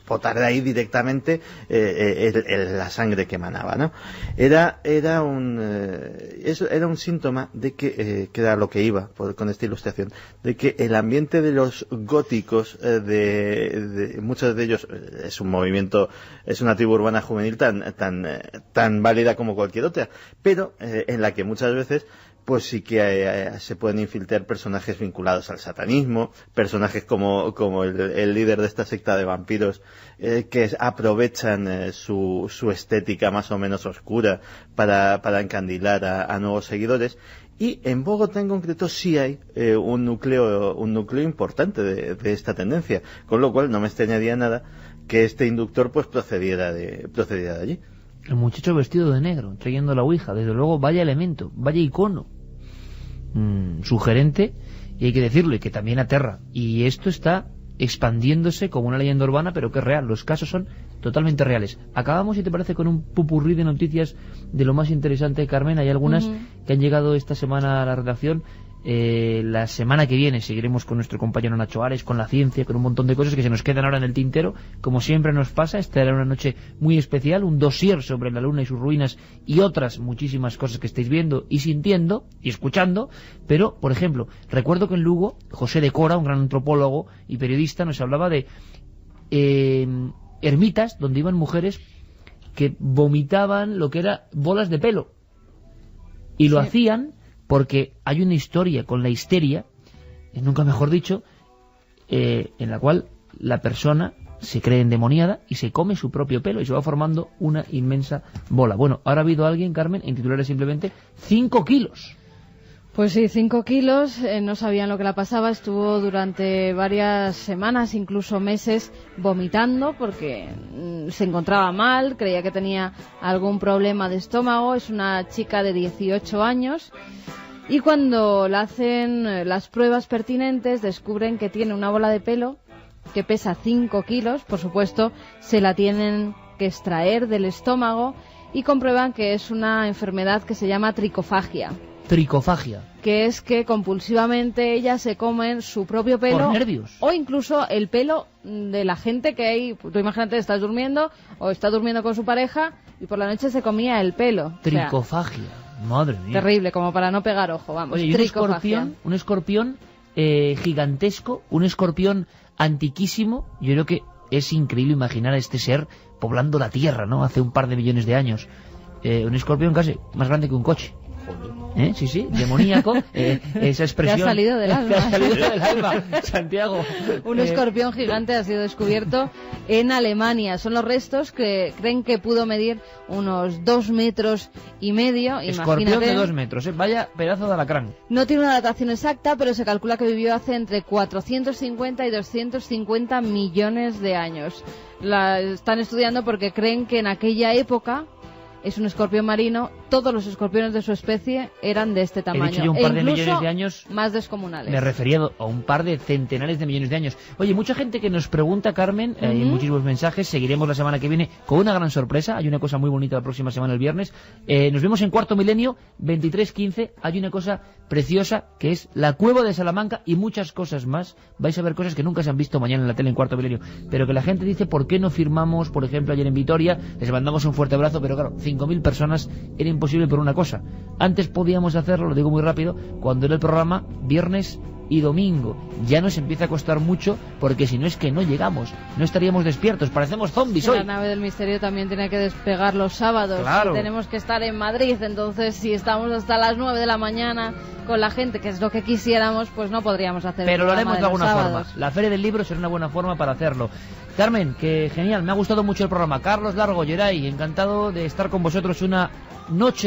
S5: botar de ahí directamente la sangre que emanaba, ¿no? Era un síntoma de que era lo que iba con esta ilustración, de que el ambiente de los góticos, de muchos de ellos, es un movimiento, es una tribu urbana juvenil tan válida como cualquier otra, pero en la que muchas veces pues sí que se pueden infiltrar personajes vinculados al satanismo, personajes como el líder de esta secta de vampiros, que aprovechan su estética más o menos oscura para encandilar a nuevos seguidores. Y en Bogotá en concreto sí hay un núcleo importante de esta tendencia, con lo cual no me extrañaría nada que este inductor pues procediera de allí.
S2: El muchacho vestido de negro, trayendo la Ouija, desde luego vaya elemento, vaya icono sugerente, y hay que decirlo, y que también aterra. Y esto está expandiéndose como una leyenda urbana, pero que es real. Los casos son totalmente reales. Acabamos, si te parece, con un pupurrí de noticias de lo más interesante, Carmen. Hay algunas que han llegado esta semana a la redacción La semana que viene seguiremos con nuestro compañero Nacho Ares, con la ciencia, con un montón de cosas que se nos quedan ahora en el tintero. Como siempre nos pasa, esta era una noche muy especial, un dossier sobre la Luna y sus ruinas y otras muchísimas cosas que estáis viendo y sintiendo y escuchando. Pero, por ejemplo, recuerdo que en Lugo, José de Cora, un gran antropólogo y periodista, nos hablaba de ermitas donde iban mujeres que vomitaban lo que era bolas de pelo. Y lo hacían porque hay una historia con la histeria, nunca mejor dicho, en la cual la persona se cree endemoniada y se come su propio pelo y se va formando una inmensa bola. Bueno, ahora ha habido alguien, Carmen, en titulares simplemente 5 kilos.
S4: Pues sí, 5 kilos, no sabían lo que le pasaba, estuvo durante varias semanas, incluso meses, vomitando porque se encontraba mal, creía que tenía algún problema de estómago. Es una chica de 18 años y cuando le hacen las pruebas pertinentes descubren que tiene una bola de pelo que pesa 5 kilos, por supuesto se la tienen que extraer del estómago y comprueban que es una enfermedad que se llama tricofagia.
S2: Tricofagia.
S4: Que es que compulsivamente ellas se comen su propio pelo.
S2: Por nervios.
S4: O incluso el pelo de la gente que hay. Tú imagínate, estás durmiendo o está durmiendo con su pareja y por la noche se comía el pelo.
S2: Tricofagia. O sea, madre mía.
S4: Terrible, como para no pegar ojo, vamos.
S2: Oye, un escorpión gigantesco, un escorpión antiquísimo. Yo creo que es increíble imaginar a este ser poblando la Tierra, ¿no? Hace un par de millones de años. Un escorpión casi más grande que un coche. Sí, demoníaco, esa expresión.
S4: Te ha salido del alma.
S2: Te ha salido del alma, Santiago.
S4: Un escorpión gigante ha sido descubierto en Alemania. Son los restos que creen que pudo medir unos 2,5 metros.
S2: Escorpión
S4: Imagínate.
S2: de 2 metros, vaya pedazo de alacrán.
S4: No tiene una datación exacta, pero se calcula que vivió hace entre 450 y 250 millones de años. La están estudiando porque creen que en aquella época es un escorpión marino, todos los escorpiones de su especie eran de este tamaño.
S2: He dicho yo un par de
S4: incluso
S2: millones de años.
S4: Más descomunales.
S2: Me refería a un par de centenares de millones de años. Oye, mucha gente que nos pregunta, Carmen, hay muchísimos mensajes, seguiremos la semana que viene con una gran sorpresa. Hay una cosa muy bonita la próxima semana, el viernes. Nos vemos en Cuarto Milenio, 23:15. Hay una cosa preciosa que es la Cueva de Salamanca y muchas cosas más. Vais a ver cosas que nunca se han visto mañana en la tele en Cuarto Milenio. Pero que la gente dice, ¿por qué no firmamos, por ejemplo, ayer en Vitoria? Les mandamos un fuerte abrazo, pero claro, 5.000 personas era imposible por una cosa. Antes podíamos hacerlo, lo digo muy rápido, cuando era el programa viernes y domingo. Ya nos empieza a costar mucho porque si no es que no llegamos, no estaríamos despiertos, parecemos zombies hoy.
S4: La nave del misterio también tiene que despegar los sábados.
S2: Claro.
S4: Tenemos que estar en Madrid, entonces si estamos hasta las 9 de la mañana con la gente, que es lo que quisiéramos, pues no podríamos hacer.
S2: Pero lo haremos de alguna
S4: sábados.
S2: forma. La Feria del Libro será una buena forma para hacerlo. Carmen, que genial, me ha gustado mucho el programa. Carlos Largo, Geray, encantado de estar con vosotros una noche